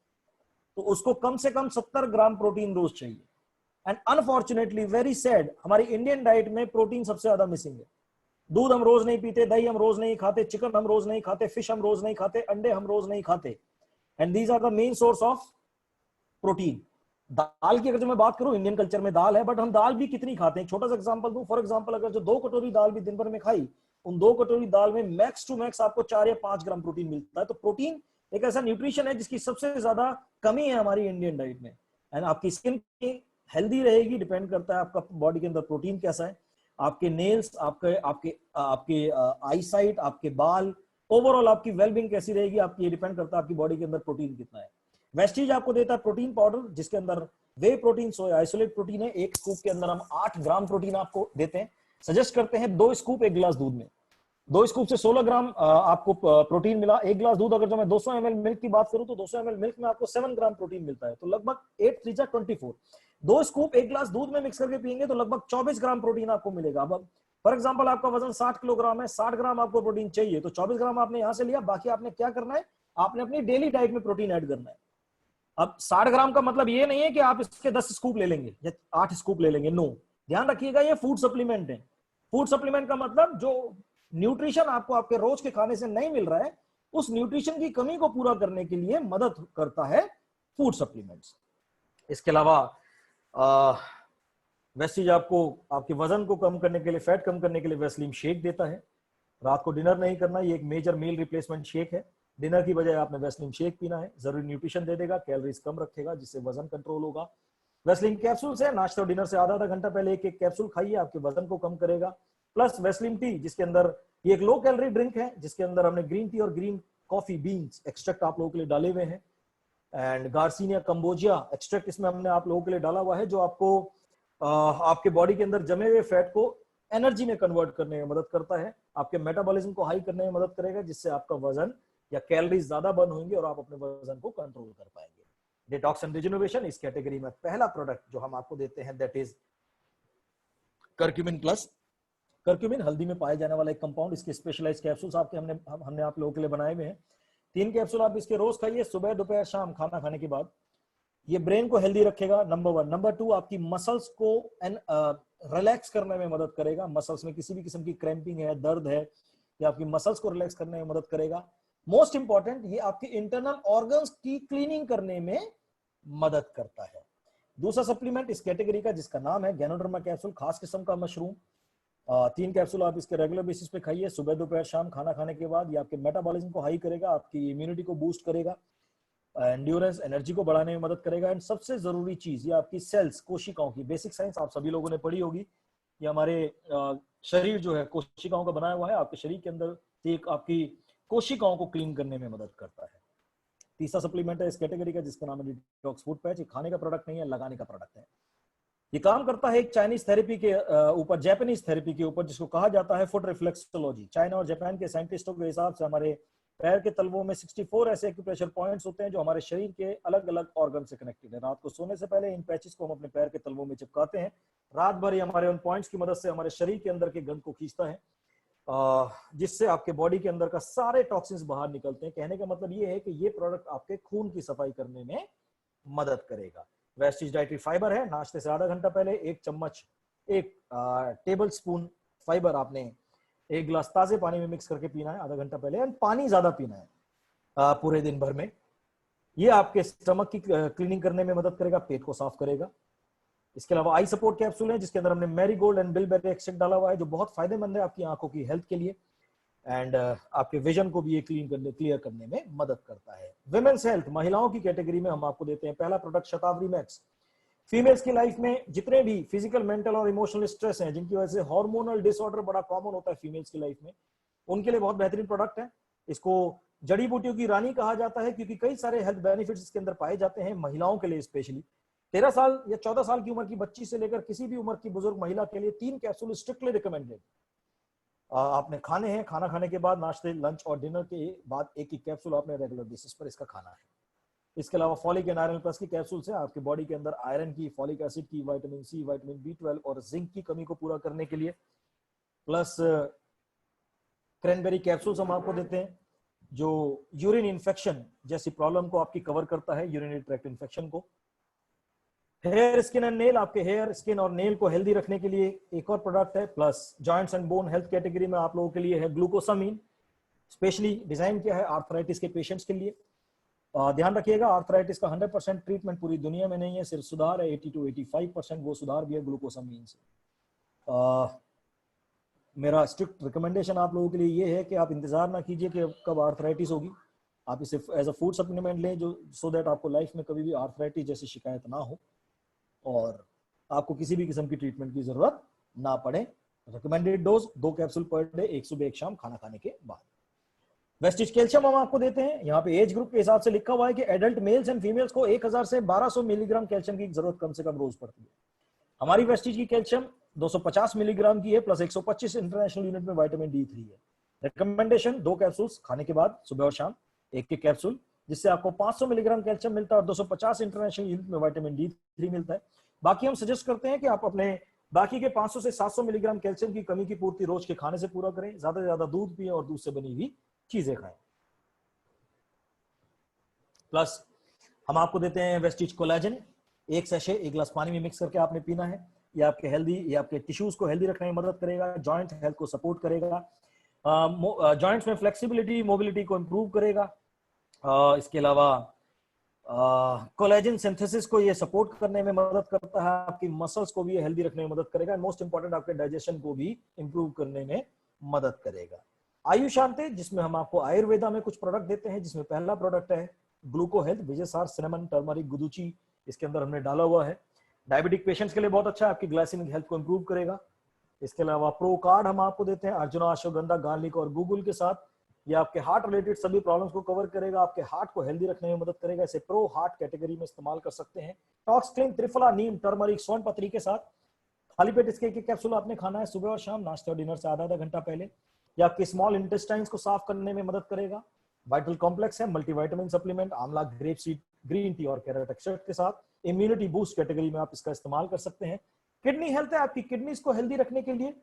तो उसको कम से कम 70 ग्राम प्रोटीन रोज चाहिए। एंड अनफॉर्चुनेटली, वेरी सैड, हमारी इंडियन डाइट में प्रोटीन सबसे ज्यादा मिसिंग है। दूध हम रोज नहीं पीते, दही हम रोज नहीं खाते, चिकन हम रोज नहीं खाते, फिश हम रोज नहीं खाते, अंडे हम रोज नहीं खाते। And these are the main source of protein. दाल की अगर जो मैं बात करूं, इंडियन कल्चर में दाल है, बट हम दाल भी कितनी खाते हैं? छोटा सा एग्जांपल दूं, फॉर एग्जांपल अगर जो 2 कटोरी दाल भी दिन भर में खाई, उन 2 कटोरी दाल में मैक्स टू मैक्स आपको 4 या 5 ग्राम प्रोटीन मिलता है। तो प्रोटीन एक ऐसा न्यूट्रिशन है जिसकी सबसे ज्यादा कमी है हमारी इंडियन डाइट में। एंड आपकी स्किन हेल्दी रहेगी, डिपेंड करता है आपका बॉडी के अंदर प्रोटीन कैसा है। आपके नेल्स, आपके आपके आपके आई साइट, आपके बाल, ओवरऑल आपकी वेलबींग कैसी रहेगी, आपकी ये डिपेंड करता है आपकी बॉडी के अंदर प्रोटीन कितना है। वेस्टीज आपको देता है प्रोटीन पाउडर, जिसके अंदर वे प्रोटीन, सोया आइसोलेट प्रोटीन है। 1 स्कूप के अंदर हम 8 ग्राम प्रोटीन आपको देते हैं। सजेस्ट करते हैं 2 स्कूप 1 गिलास दूध में। 2 स्कूप से 16 ग्राम आपको प्रोटीन मिला। 1 गिलास दूध, अगर जो मैं 200 ml मिल्क की बात करूं तो 200 ml मिल्क में आपको 7 ग्राम प्रोटीन मिलता है। तो लगभग 8 3 जा 24। 2 स्कूप 1 गिलास दूध में मिक्स करके पियेंगे तो लगभग 24 ग्राम प्रोटीन आपको मिलेगा। अब फॉर एग्जाम्पल, आपका वजन 60 किलोग्राम है, 60 ग्राम आपको प्रोटीन चाहिए, तो 24 ग्राम आपने यहां से लिया, बाकी आपने क्या करना है, आपने अपनी डेली डाइट में प्रोटीन ऐड करना है। अब 60 ग्राम का मतलब ये नहीं है कि आप इसके 10 स्कूप ले लेंगे या 8 स्कूप ले लेंगे, नो। ध्यान रखिएगा, ये फूड सप्लीमेंट है। फूड सप्लीमेंट का मतलब जो न्यूट्रिशन आपको आपके रोज के खाने से नहीं मिल रहा है, उस न्यूट्रिशन की कमी को पूरा करने के लिए मदद करता है फूड सप्लीमेंट्स। इसके अलावा वेस्टीज आपको आपके वजन को कम करने के लिए, फैट कम करने के लिए वेस्लीम शेक देता है। रात को डिनर नहीं करना, ये एक मेजर मील रिप्लेसमेंट शेक है। डिनर की बजाय आपने वेस्लीम शेक पीना है, जरूरी न्यूट्रिशन दे देगा, कैलोरीज कम रखेगा, जिससे वजन कंट्रोल होगा। वेस्लीम कैप्सूल्स है, नाश्ता और डिनर से आधा घंटा पहले एक कैप्सूल खाइए, आपके वजन को कम करेगा। प्लस वेस्लीम टी, जिसके अंदर ये एक लो कैलोरी ड्रिंक है, जिसके अंदर हमने ग्रीन टी और ग्रीन कॉफी बीन्स एक्सट्रैक्ट आप लोगों के लिए डाले हुए हैं। एंड गार्सिनिया कंबोजिया एक्सट्रैक्ट इसमें हमने आप लोगों के लिए डाला हुआ है, जो आपको आपके बॉडी के अंदर जमे हुए फैट को एनर्जी में कन्वर्ट करने में मदद करता है, आपके मेटाबॉलिज्म को हाई करने में मदद करेगा, जिससे आपका वजन या कैलोरीज ज्यादा बर्न होंगे और आप अपने वजन को कंट्रोल कर पाएंगे। डिटॉक्स एंड रिजेनरेशन इस कैटेगरी में पहला प्रोडक्ट जो हम आपको देते हैं, that is curcumin plus. Curcumin हल्दी में पाए जाने वाला एक कंपाउंड, इसके स्पेशलाइज कैप्सूल्स आपके हमने आप लोगों के लिए बनाए हुए हैं। 3 कैप्सूल आप इसके रोज खाइए, सुबह दोपहर शाम खाना खाने के बाद। ये ब्रेन को हेल्दी रखेगा, नंबर 1। नंबर 2, आपकी मसल्स को रिलैक्स करने में मदद करेगा। मसल्स में किसी भी किस्म की क्रैम्पिंग है, दर्द है, या आपकी मसल्स को रिलैक्स करने में मदद करेगा। मोस्ट इंपॉर्टेंट, ये आपके इंटरनल ऑर्गन्स की क्लीनिंग करने में मदद करता है। दूसरा सप्लीमेंट इस कैटेगरी का, जिसका नाम है गैनोडर्मा कैप्सूल, खास किस्म का मशरूम। 3 कैप्सूल आप इसके रेगुलर बेसिस पे खाइए, सुबह दोपहर शाम खाना खाने के बाद। ये आपके मेटाबॉलिज्म को हाई करेगा, आपकी इम्यूनिटी को बूस्ट करेगा, एंड्योरेंस एनर्जी को बढ़ाने में मदद करेगा। एंड सबसे जरूरी चीज, ये आपकी सेल्स, कोशिकाओं की बेसिक साइंस आप सभी लोगों ने पढ़ी होगी। ये हमारे शरीर जो है कोशिकाओं का बनाया हुआ है, आपके शरीर के अंदर एक आपकी कोशिकाओं को क्लीन करने में मदद करता है। तीसरा सप्लीमेंट है इस कैटेगरी का, जिसका नाम है डिटॉक्स फूड पैच। ये खाने का प्रोडक्ट नहीं है, लगाने का प्रोडक्ट है। ये काम करता है एक चाइनीज थेरेपी के ऊपर, जापानीज थेरेपी के ऊपर, जिसको कहा जाता है फुट रिफ्लेक्सोलॉजी। चाइना और जापान के साइंटिस्टों के हिसाब से हमारे पैर के तलवों में 64 ऐसे एक्यूप्रेशर पॉइंट्स होते हैं जो हमारे शरीर के अलग अलग ऑर्गन से कनेक्टेड है। रात को सोने से पहले इन पैचेस को हम अपने पैर के तलवों में चिपकाते हैं। रात भर ये हमारे उन पॉइंट्स की मदद से हमारे शरीर के अंदर के गंद को खींचता है, जिससे आपके बॉडी के अंदर का सारे टॉक्सिन्स बाहर निकलते हैं। कहने का मतलब ये है कि ये प्रोडक्ट आपके खून की सफाई करने में मदद करेगा। वेस्टीज डाइटरी फाइबर है, नाश्ते से आधा घंटा पहले 1 चम्मच, 1 टेबल स्पून फाइबर आपने 1 गिलास ताजे पानी में मिक्स करके पीना है आधा घंटा पहले। एंड पानी ज्यादा पीना है पूरे दिन भर में। ये आपके स्टमक की क्लीनिंग करने में मदद करेगा, पेट को साफ करेगा। इसके अलावा आई सपोर्ट कैप्सूल है, जिसके अंदर हमने मैरीगोल्ड एंड बिलबेरी एक्सट्रैक्ट डाला हुआ है, जो बहुत फायदेमंद है आपकी आंखों की हेल्थ के लिए। एंड आपके विजन को भी ये क्लियर करने में मदद करता है। विमेन्स हेल्थ, महिलाओं की कैटेगरी में हम आपको देते हैं पहला प्रोडक्ट शतावरी मैक्स। फीमेल्स की लाइफ में जितने भी फिजिकल, मेंटल और इमोशनल स्ट्रेस हैं, जिनकी वजह से हार्मोनल डिसऑर्डर बड़ा कॉमन होता है फीमेल्स की लाइफ में, उनके लिए बहुत बेहतरीन प्रोडक्ट है। इसको जड़ी बूटियों की रानी कहा जाता है, क्योंकि कई सारे हेल्थ बेनिफिट्स इसके अंदर पाए जाते हैं महिलाओं के लिए। स्पेशली 13 साल या 14 साल की उम्र की बच्ची से लेकर किसी भी उम्र की बुजुर्ग महिला के लिए 3 कैप्सूल स्ट्रिक्टली रिकमेंडेड। आपने खाने हैं, खाना खाने के बाद, नाश्ते, लंच और डिनर के बाद एक कैप्सूल आपने रेगुलर बेसिस पर इसका खाना है। इसके अलावा फॉलिक एंड आयरन प्लस की कैप्सूल से आपके बॉडी के अंदर आयरन की, फॉलिक एसिड की, विटामिन सी, विटामिन B12 और जिंक की कमी को पूरा करने के लिए। प्लस क्रैनबेरी कैप्सूल्स हम आपको देते हैं जो यूरिन इन्फेक्शन जैसी प्रॉब्लम को आपकी कवर करता है, यूरिनरी ट्रैक्ट इन्फेक्शन को। हेयर, स्किन एंड नेल, आपके हेयर, स्किन और नेल को हेल्दी रखने के लिए एक और प्रोडक्ट है। Plus joints and bone health category में आप लोगों के लिए है ग्लूकोसामीन, स्पेशली डिजाइन किया है आर्थराइटिस के पेशेंट्स के लिए। ध्यान रखिएगा, आर्थराइटिस का 100% ट्रीटमेंट पूरी दुनिया में नहीं है, सिर्फ सुधार है 80 to 85%, वो सुधार भी है ग्लूकोसामीन से। मेरा स्ट्रिक्ट रिकमेंडेशन आप लोगों के लिए ये है कि आप इंतजार ना कीजिए कि कब आर्थराइटिस होगी, आप इसे एज अ फूड सप्लीमेंट लें जो सो दैट आपको लाइफ में कभी भी आर्थराइटिस जैसी शिकायत ना हो और आपको किसी भी किस्म की ट्रीटमेंट की जरूरत ना पड़े। Recommended dose 2 capsule per day, एक सुबह एक शाम खाना खाने के बाद। वेस्टिज कैल्शियम हम आपको देते हैं, यहाँ पे एज ग्रुप के हिसाब से लिखा हुआ है कि एडल्ट मेल्स एंड फीमेल्स को 1000 से 1200 मिलीग्राम कैल्शियम की जरूरत कम से कम रोज पड़ती है। हमारी वेस्टिज की कैल्शियम 250 मिलीग्राम की है, प्लस 125 इंटरनेशनल यूनिट में विटामिन D3 है। रिकमेंडेशन 2 कैप्सूल्स खाने के बाद सुबह और शाम, एक कैप्सूल, जिससे आपको 500 मिलीग्राम कैल्शियम मिलता है और 250 इंटरनेशनल यूनिट में विटामिन D3 मिलता है। बाकी हम सजेस्ट करते हैं कि आप अपने बाकी के 500 से 700 मिलीग्राम कैल्शियम की कमी की पूर्ति रोज के खाने से पूरा करें, ज्यादा से ज्यादा दूध पिए और दूध से बनी हुई चीजें खाएं। प्लस हम आपको देते हैं वेस्टिज कोलेजन, एक सैशे 1 गिलास पानी में मिक्स करके आपने पीना है। ये आपके आपके टिश्यूज को हेल्दी रखने में मदद करेगा, जॉइंट हेल्थ को सपोर्ट करेगा, जॉइंट्स में फ्लेक्सिबिलिटी, मोबिलिटी को इंप्रूव करेगा। इसके अलावा कोलेजन सिंथेसिस को ये सपोर्ट करने में मदद करता है, आपकी मसल्स को भी ये हेल्दी रखने में मदद करेगा, मोस्ट इंपॉर्टेंट आपके डाइजेशन को भी इंप्रूव करने में मदद करेगा। आयुशांति, जिसमें हम आपको आयुर्वेदा में कुछ प्रोडक्ट देते हैं, जिसमें पहला प्रोडक्ट है ग्लूको हेल्थ, विजयसार, सिनेमन, टर्मरिक, गुदुची, इसके अंदर हमने डाला हुआ है। डायबिटिक पेशेंट्स के लिए बहुत अच्छा है, आपकी ग्लाइसेमिक हेल्थ को इंप्रूव करेगा। इसके अलावा प्रो कार्ड हम आपको देते हैं अर्जुना, अश्वगंधा, गार्लिक और गूगल के साथ। ये आपके हार्ट रिलेटेड सभी प्रॉब्लम्स को कवर करेगा, आपके हार्ट को हेल्दी रखने में मदद करेगा, इसे प्रो हार्ट कैटेगरी में इस्तेमाल कर सकते हैं। टॉक्स क्लीन, त्रिफला, नीम, टर्मरिक, स्वर्ण पत्री के साथ खाली पेट इसके एक कैप्सूल आपने खाना है सुबह और शाम, नाश्ते और डिनर से आधा घंटा पहले। ये आपके स्मॉल इंटेस्टाइन्स को साफ करने में मदद करेगा। वाइटल कॉम्प्लेक्स है, मल्टीविटामिन सप्लीमेंट, आंवला, ग्रेप सीड, ग्रीन टी और कैरेट एक्सट्रैक्ट के साथ। इम्यूनिटी बूस्ट कैटेगरी में आप इसका इस्तेमाल कर सकते हैं। किडनी हेल्थ है, आपकी किडनीज को हेल्दी रखने के लिए,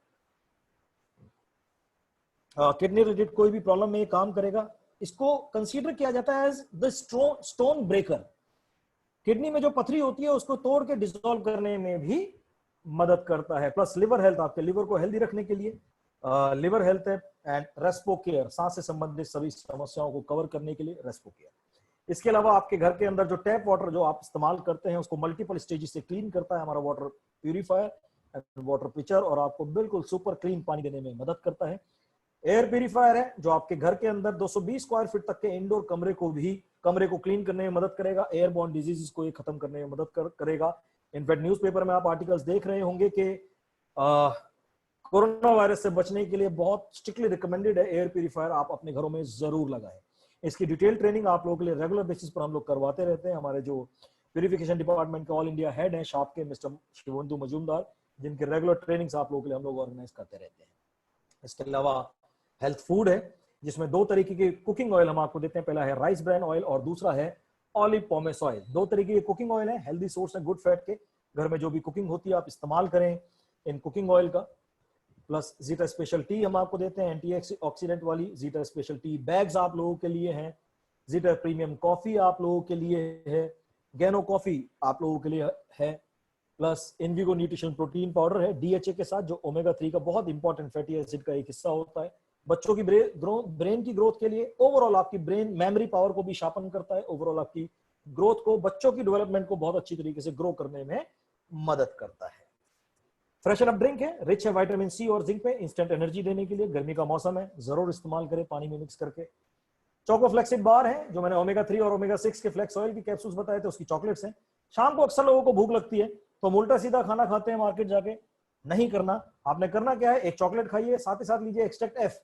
किडनी रिलेटेड कोई भी प्रॉब्लम में ये काम करेगा। इसको कंसीडर किया जाता है as the stone breaker, kidney में जो पथरी होती है उसको तोड़ के डिसॉल्व करने में भी मदद करता है। प्लस लिवर हेल्थ, आपके लिवर को हेल्दी रखने के लिए लिवर हेल्थ है। एंड रेस्पो केयर, सांस से संबंधित सभी समस्याओं को कवर करने के लिए रेस्पो केयर। इसके अलावा आपके घर के अंदर जो टैप वाटर जो आप इस्तेमाल करते हैं उसको मल्टीपल स्टेजेस से क्लीन करता है हमारा water purifier and water pitcher, और आपको बिल्कुल सुपर क्लीन पानी देने में मदद करता है। एयर प्यूरिफायर है जो आपके घर के अंदर 220 स्क्वायर फीट तक के इंडोर कमरे को क्लीन करने में मदद करेगा, एयरबॉर्न डिजीजेस को ये खत्म करने में मदद करेगा। इनफैक्ट न्यूज़पेपर में आप आर्टिकल्स देख रहे होंगे कि कोरोना वायरस से बचने के लिए बहुत स्ट्रिक्टली रिकमेंडेड है एयर प्यूरिफायर, आप अपने घरों में जरूर लगाएं। इसकी डिटेल ट्रेनिंग आप लोगों के लिए रेगुलर बेसिस पर हम लोग करवाते रहते हैं। हमारे जो प्यूरिफिकेशन डिपार्टमेंट के ऑल इंडिया हेड हैं शॉप के मिस्टर शिवंतु मजूमदार, जिनके रेगुलर ट्रेनिंग्स आप लोगों के लिए हम लोग ऑर्गेनाइज करते रहते हैं। इसके अलावा हेल्थ फूड है जिसमें 2 तरीके के कुकिंग ऑयल हम आपको देते हैं, पहला है राइस ब्रान ऑयल और दूसरा है ऑलिव पोमेस ऑयल। 2 तरीके के कुकिंग ऑयल है, हेल्दी सोर्स है गुड फैट के, घर में जो भी कुकिंग होती है आप इस्तेमाल करें इन कुकिंग ऑयल का। प्लस जीटा स्पेशल टी हम आपको देते हैं, एंटी ऑक्सीडेंट वाली जीटा स्पेशल टी बैग्स आप लोगों के लिए हैं। जीटा प्रीमियम कॉफी आप लोगों के लिए है, गैनो कॉफी आप लोगों के लिए है। प्लस इनविगो न्यूट्रिशन प्रोटीन पाउडर है DHA के साथ, जो ओमेगा 3 का बहुत इंपॉर्टेंट फैटी एसिड का एक हिस्सा होता है, बच्चों की ब्रेन की ग्रोथ के लिए, ओवरऑल आपकी ब्रेन मेमोरी पावर को भी शार्पन करता है, ओवरऑल आपकी ग्रोथ को, बच्चों की डेवलपमेंट को बहुत अच्छी तरीके से ग्रो करने में मदद करता है। फ्रेशन अप ड्रिंक है, रिच है विटामिन सी और जिंक पे, इंस्टेंट एनर्जी देने के लिए, गर्मी का मौसम है, जरूर इस्तेमाल करें पानी में मिक्स करके। चोको फ्लेक्सिड बार है, जो मैंने ओमेगा 3 और ओमेगा 6 के फ्लेक्स ऑयल की कैप्सूल्स बताए थे, उसकी चॉकलेट्स हैं। शाम को अक्सर लोगों को भूख लगती है तो हम उल्टा सीधा खाना खाते हैं मार्केट जाके, नहीं करना। आपने करना क्या है, एक चॉकलेट खाइए, साथ ही साथ लीजिए एक्सट्रैक्ट एफ,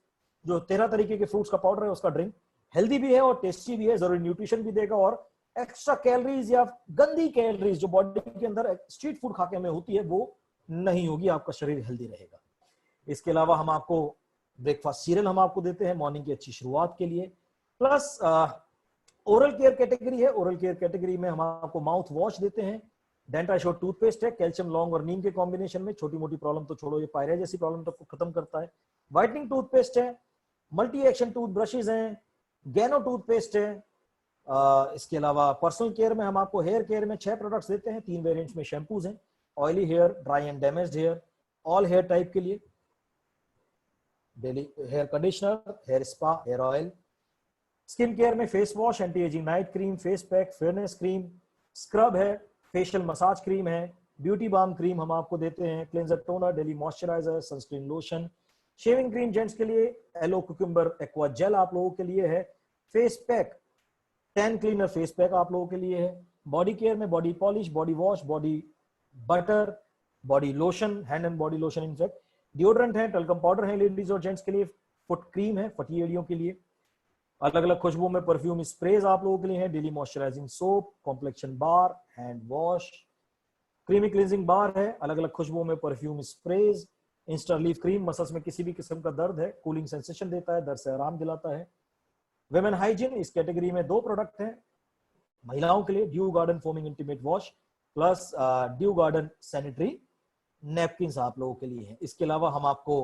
जो 13 तरीके के फ्रूट्स का पाउडर है, उसका ड्रिंक हेल्दी भी है और टेस्टी भी है, जरूरी न्यूट्रिशन भी देगा, और एक्स्ट्रा कैलोरीज या गंदी कैलोरीज जो बॉडी के अंदर स्ट्रीट फूड खाके हमें होती है वो नहीं होगी, आपका शरीर हेल्दी रहेगा। इसके अलावा हम आपको ब्रेकफास्ट सीरियल हम आपको देते हैं मॉर्निंग की अच्छी शुरुआत के लिए। प्लस ओरल केयर कैटेगरी है, ओरल केयर कैटेगरी में हम आपको माउथ वॉश देते हैं, डेंटाश्योर टूथपेस्ट है, कैल्शियम लौंग और नीम के कॉम्बिनेशन में, छोटी मोटी प्रॉब्लम तो छोड़ो, ये पायरिया जैसी प्रॉब्लम तो आपको खत्म करता है। व्हाइटनिंग टूथपेस्ट है, मल्टी एक्शन टूथ ब्रशेज हैं, गैनो टूथपेस्ट है। इसके अलावा पर्सनल केयर में हम आपको हेयर केयर में 6 प्रोडक्ट्स देते हैं, 3 वेरिएंट्स में शैम्पूज हैं, oily hair, dry and damaged hair, all hair type के लिए, daily hair conditioner, hair spa, hair oil. Skin care में face wash, anti ageing night cream, face pack, fairness cream, scrub है, facial massage cream है, beauty balm cream हम आपको देते हैं, cleanser toner, daily moisturiser, sunscreen lotion, shaving cream gents के लिए, yellow cucumber aqua jail आप लोगों के लिए है, face pack, tan cleaner face pack आप लोगों के लिए है। बॉडी केयर में body polish, body wash, body butter, body lotion, hand and body lotion in fact, deodorant है, टल्कम पाउडर है लेडीज और जेंट्स के लिए, फुट क्रीम है फटी एड़ियों के लिए, अलग अलग खुशबू में परफ्यूम स्प्रेज आप लोगों के लिए है, डेली मॉइस्चराइजिंग सोप, कॉम्प्लेक्शन बार, हैंड वॉश, क्रीमी क्लींजिंग बार है, अलग अलग खुशबू में perfume sprays, Insta leaf cream, muscles में किसी भी किस्म का दर्द है, कूलिंग सेंसेशन देता है, दर्द से आराम दिलाता है। विमेन हाइजीन, इस कैटेगरी में 2 प्रोडक्ट हैं महिलाओं के लिए, due garden foaming intimate wash plus due garden sanitary napkin आप लोगों के लिए है। इसके अलावा हम आपको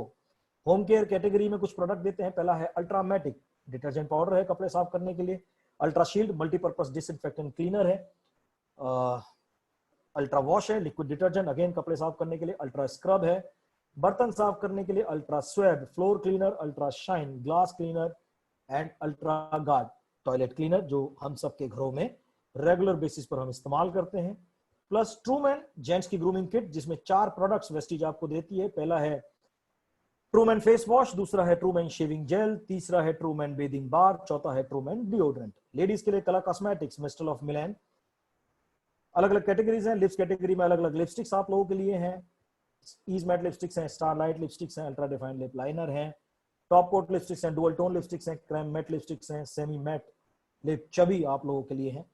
होम केयर कैटेगरी में कुछ प्रोडक्ट देते हैं। पहला है अल्ट्रामेटिक डिटर्जेंट पाउडर है कपड़े साफ करने के लिए, ultra shield multipurpose disinfectant cleaner है, अल्ट्रा वॉश है लिक्विड डिटर्जेंट अगेन कपड़े साफ करने के लिए, अल्ट्रा स्क्रब है बर्तन साफ करने के लिए, ultra swab floor cleaner, ultra shine glass cleaner and ultra guard toilet cleaner, जो हम सबके घरों में रेगुलर बेसिस पर हम इस्तेमाल करते हैं। प्लस ट्रूमैन जेंट्स की ग्रूमिंग किट, जिसमें 4 प्रोडक्ट्स वेस्टीज आपको देती है। पहला है ट्रूमैन फेस वॉश, दूसरा है ट्रूमैन शेविंग जेल, तीसरा है ट्रूमैन बेदिंग बार, चौथा है ट्रूमैन डिओड्रेंट। लेडीज के लिए कलर कॉस्मेटिक्स मिस्टल ऑफ मिलान, अलग अलग कैटेगरीज हैं। लिप्स कैटेगरी में अलग अलग लिपस्टिक्स आप लोगों के लिए हैं, ईज मैट लिपस्टिक्स हैं, स्टारलाइट लिपस्टिक्स हैं, अल्ट्रा डिफाइंड लिप लाइनर हैं, टॉप कोट लिपस्टिक्स हैं, डुअल टोन लिपस्टिक्स हैं, क्रीम मैट लिपस्टिक्स हैं, सेमी मैट लिप चबी आप लोगों के लिए हैं।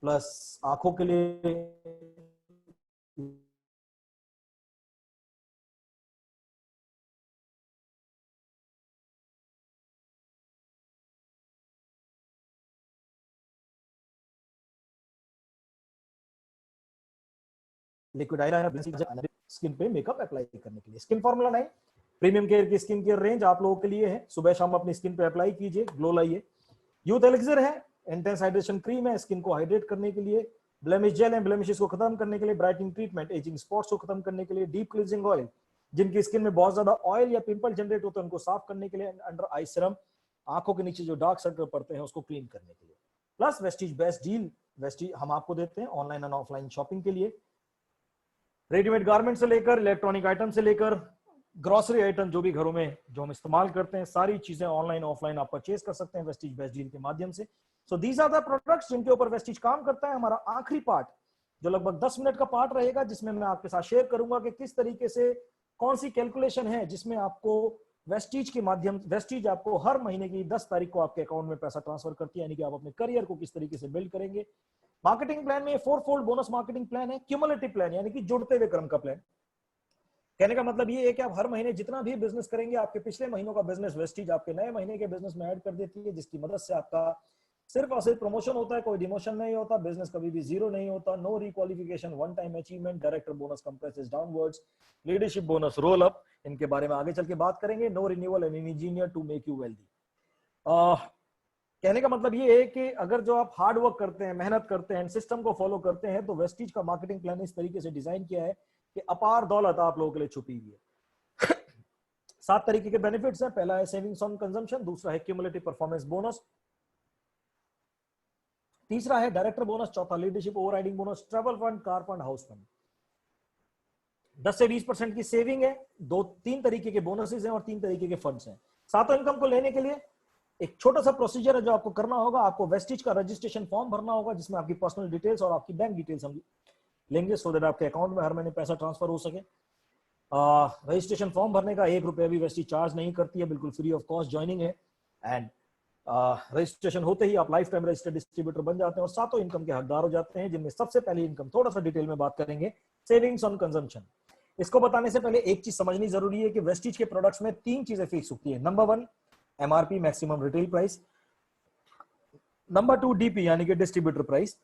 प्लस आंखों के लिए लिक्विड आईलाइनर, स्किन पे मेकअप अप्लाई करने के लिए। स्किन फॉर्मूला 9 प्रीमियम केयर की स्किन केयर रेंज आप लोगों के लिए है, सुबह शाम अपनी स्किन पे अप्लाई कीजिए, ग्लो लाइए। यूथ एलिक्सिर है, इंटेंस हाइड्रेशन क्रीम है स्किन को हाइड्रेट करने के लिए, ब्लेमिश जेल है ब्लेमिशेस को खत्म करने के लिए, ब्राइटनिंग ट्रीटमेंट एजिंग स्पॉट्स को खत्म करने के लिए, डीप क्लींजिंग ऑयल जिनकी स्किन में बहुत ज्यादा ऑयल या पिंपल जनरेट होते हैं उनको साफ करने के लिए, अंडर आई सीरम आंखों के नीचे जो डार्क सर्कल पड़ते हैं उसको क्लीन करने के लिए। Plus Vestige best deal Vestige हम आपको देते हैं ऑनलाइन और ऑफलाइन शॉपिंग के लिए, रेडीमेड गारमेंट से लेकर इलेक्ट्रॉनिक आइटम से लेकर ग्रोसरी आइटम जो भी घरों में जो हम इस्तेमाल करते हैं, सारी चीजें ऑनलाइन ऑफलाइन आप परचेज कर सकते हैं वेस्टीज बेस्ट डील के माध्यम से। So these are the products जिनके ऊपर वेस्टीज काम करता है। हमारा आखिरी पार्ट जो लगभग 10 मिनट का पार्ट रहेगा, जिसमें मैं आपके साथ शेयर करूंगा कि किस तरीके से कौन सी कैलकुलेशन है जिसमें आपको वेस्टीज के माध्यम वेस्टीज आपको हर महीने की 10 तारीख को आपके अकाउंट में पैसा ट्रांसफर करती है, यानी कि आप अपने करियर को किस तरीके से बिल्ड करेंगे। मार्केटिंग प्लान में 4 फोल्ड बोनस मार्केटिंग प्लान है, क्यूमुलेटिव प्लान यानी कि जुड़ते हुए क्रम का प्लान। कहने का मतलब ये है कि आप हर महीने जितना भी बिजनेस करेंगे, आपके पिछले महीनों का बिजनेस वेस्टीज आपके नए महीने के बिजनेस में ऐड कर देती है, जिसकी मदद से आपका सिर्फ और सिर्फ प्रमोशन होता है, कोई डिमोशन नहीं होता, बिजनेस कभी भी जीरो नहीं होता, no requalification, one time achievement, director bonus compresses downwards, leadership bonus roll up, इनके बारे में आगे चल के बात करेंगे। No renewal and engineer to make you wealthy. कहने का मतलब ये है कि अगर जो आप हार्ड वर्क करते हैं, मेहनत करते हैं, सिस्टम को फॉलो करते हैं, तो वेस्टीज का मार्केटिंग प्लान इस तरीके से डिजाइन किया है कि अपार दौलत आप लोगों के लिए छुपी हुई है। 7 तरीके के बेनिफिट्स हैं। पहला है सेविंग्स ऑन कंजम्पशन, दूसरा है क्यूमुलेटिव परफॉर्मेंस बोनस, तीसरा है डायरेक्टर बोनस, चौथा leadership overriding bonus, travel fund, car fund, house fund. 10 से 20% की सेविंग है, 3 तरीके के बोनसेस हैं और 3 तरीके के फंड्स हैं। सातों इनकम को लेने के लिए एक छोटा सा प्रोसीजर है जो आपको करना होगा। आपको वेस्टीज का रजिस्ट्रेशन फॉर्म भरना होगा, जिसमें आपकी पर्सनल डिटेल्स और आपकी बैंक डिटेल्स हम लेंगे, सो दैट आपके अकाउंट में हर महीने पैसा ट्रांसफर हो सके। रजिस्ट्रेशन फॉर्म भरने का 1 रुपया भी वेस्टीज चार्ज नहीं करती है, बिल्कुल फ्री ऑफ कॉस्ट ज्वाइनिंग है। एंड रजिस्ट्रेशन होते ही आप लाइफ टाइम रजिस्टर्ड डिस्ट्रीब्यूटर बन जाते हैं और सातों इनकम के हकदार हो जाते हैं, जिनमें सबसे पहली इनकम थोड़ा सा डिटेल में बात करेंगे, सेविंग्स ऑन कंजम्पशन। इसको बताने से पहले एक चीज समझनी जरूरी है कि वेस्टीज के प्रोडक्ट्स में 3 चीजें फिक्स होती है। Number 1 MRP, maximum retail price. Number 2 DP यानी कि डिस्ट्रीब्यूटर प्राइस,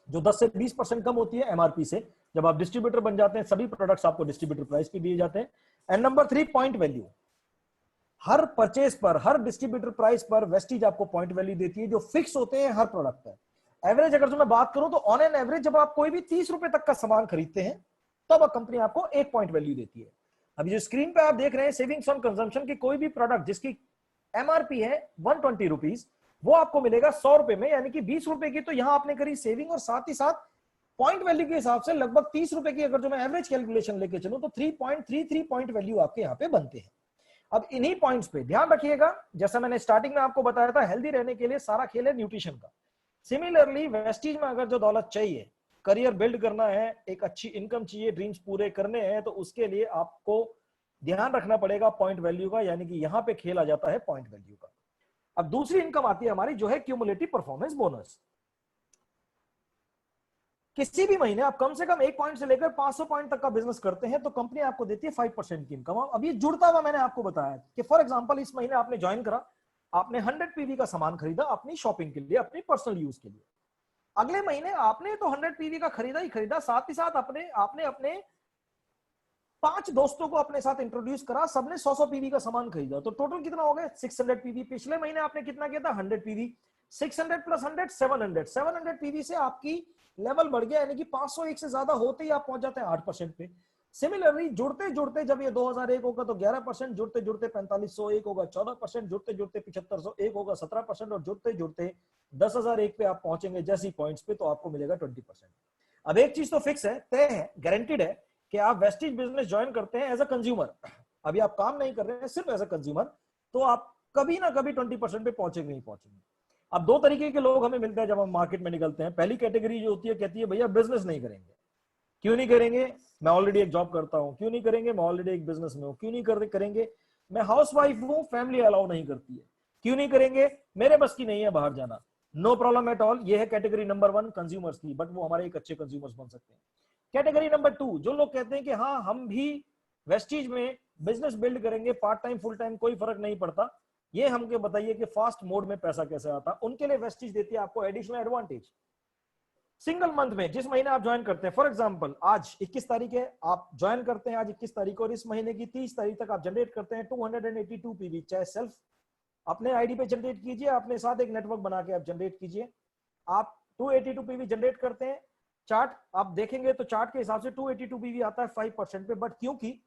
जो 10 से 20% कम होती है एमआरपी से। जब आप डिस्ट्रीब्यूटर बन जाते हैं सभी प्रोडक्ट्स आपको डिस्ट्रीब्यूटर प्राइस पे दिए जाते हैं। And number 3 point value. Her purchase पर, हर डिस्ट्रीब्यूटर प्राइस पर वेस्टीज आपको पॉइंट वैल्यू देती है जो फिक्स होते हैं हर प्रोडक्ट पर। एवरेज अगर जो मैं बात करूं तो ऑन एन एवरेज जब आप कोई भी 30 रुपए तक का सामान खरीदते हैं तब कंपनी आपको 1 पॉइंट वैल्यू देती है। अभी जो स्क्रीन पे आप देख रहे हैं सेविंग्स ऑन कंजम्पशन की कोई भी प्रोडक्ट जिसकी एमआरपी है 120 रुपीज, वो आपको मिलेगा 100 रुपए में, यानी कि 20 रुपए की तो यहां आपने करी सेविंग, और साथ ही साथ पॉइंट वैल्यू के हिसाब से लगभग 30 रुपए की अगर जो मैं एवरेज कैलकुलेशन लेके चलूं तो 3.33 पॉइंट वैल्यू आपके यहाँ पे बनते हैं। अब इन्हीं पॉइंट्स पे ध्यान रखिएगा, जैसा मैंने स्टार्टिंग में आपको बताया था, हेल्दी रहने के लिए सारा खेल है न्यूट्रिशन का। सिमिलरली वेस्टीज में अगर जो दौलत चाहिए, करियर बिल्ड करना है, एक अच्छी इनकम चाहिए, ड्रीम्स पूरे करने हैं, तो उसके लिए आपको ध्यान रखना पड़ेगा पॉइंट वैल्यू का, यानी कि यहां पे खेल आ जाता है पॉइंट वैल्यू का। अब दूसरी इनकम आती है हमारी जो है क्यूमुलेटिव परफॉर्मेंस बोनस। किसी भी महीने आप कम से कम 1 पॉइंट से लेकर 500 पॉइंट तक का बिजनेस करते हैं तो कंपनी आपको देती है 5% की इनकम। अब ये जुड़ता हुआ मैंने आपको बताया कि फॉर एग्जांपल इस महीने आपने ज्वाइन करा, आपने 100 पीवी का सामान खरीदा अपनी शॉपिंग के लिए, अपनी पर्सनल यूज के लिए। अगले महीने आपने तो 100 पीवी का खरीदा ही खरीदा, साथ ही साथ आपने अपने 5 दोस्तों को अपने साथ इंट्रोड्यूस करा, सबने 100 पीवी का सामान खरीदा, तो टोटल कितना हो गया 600 पीवी। पिछले महीने आपने कितना किया था 100 पीवी, 600 प्लस 100 700 पीवी से आपकी लेवल बढ़ गया, यानी कि 501 से ज्यादा होते ही आप पहुंच जाते हैं 8% पे। सिमिलरली जुड़ते जुड़ते जब ये 2001 होगा तो 11%, जुड़ते जुड़ते 4501 होगा 14%, जुड़ते जुड़ते 7501 होगा 17%, और जुड़ते जुड़ते 10,001 पे आप पहुंचेंगे जैसी पॉइंट्स पे तो आपको मिलेगा 20%। अब एक चीज तो फिक्स है, तय है, गारंटीड है कि आप वेस्टीज बिजनेस ज्वाइन करते हैं एज अ कंज्यूमर, अभी आप काम नहीं कर रहे हैं, सिर्फ एज अ कंज्यूमर, तो आप कभी ना कभी 20% पे पहुंचेंगे ही पहुंचेंगे। अब 2 तरीके के लोग हमें मिलते हैं जब हम मार्केट में निकलते हैं। पहली कैटेगरी जो होती है कहती है भैया बिजनेस नहीं करेंगे। क्यों नहीं करेंगे? मैं ऑलरेडी एक जॉब करता हूं। क्यों नहीं करेंगे? मैं ऑलरेडी एक बिजनेस में हूं। क्यों नहीं करेंगे? मैं हाउसवाइफ हूं, फैमिली अलाउ नहीं करती है। क्यों नहीं करेंगे? मेरे बस की नहीं है बाहर जाना। नो प्रॉब्लम एट ऑल, ये है कैटेगरी नंबर 1 कंज्यूमर्स की, बट वो हमारे एक अच्छे कंज्यूमर्स बन सकते हैं। कैटेगरी नंबर 2 जो लोग कहते हैं कि हाँ हम भी वेस्टीज में बिजनेस बिल्ड करेंगे, पार्ट टाइम फुल टाइम कोई फर्क नहीं पड़ता, ये हमको बताइए कि फास्ट मोड में पैसा कैसे आता। उनके लिए वेस्टीज देती है आपको एडिशनल एडवांटेज। सिंगल मंथ में जिस महीने आप ज्वाइन करते हैं, फॉर एग्जांपल आज 21 तारीख है, आप ज्वाइन करते हैं आज 21 तारीख को, और इस महीने की 30 तारीख तक आप जनरेट करते हैं 282 पीवी, चाहे सेल्फ अपने आईडी पे जनरेट कीजिए, अपने साथ एक नेटवर्क बना के आप जनरेट कीजिए। आप 282 पीवी जनरेट करते हैं, चार्ट आप देखेंगे तो चार्ट के हिसाब से 282 पीवी आता है 5% पे, बट क्योंकि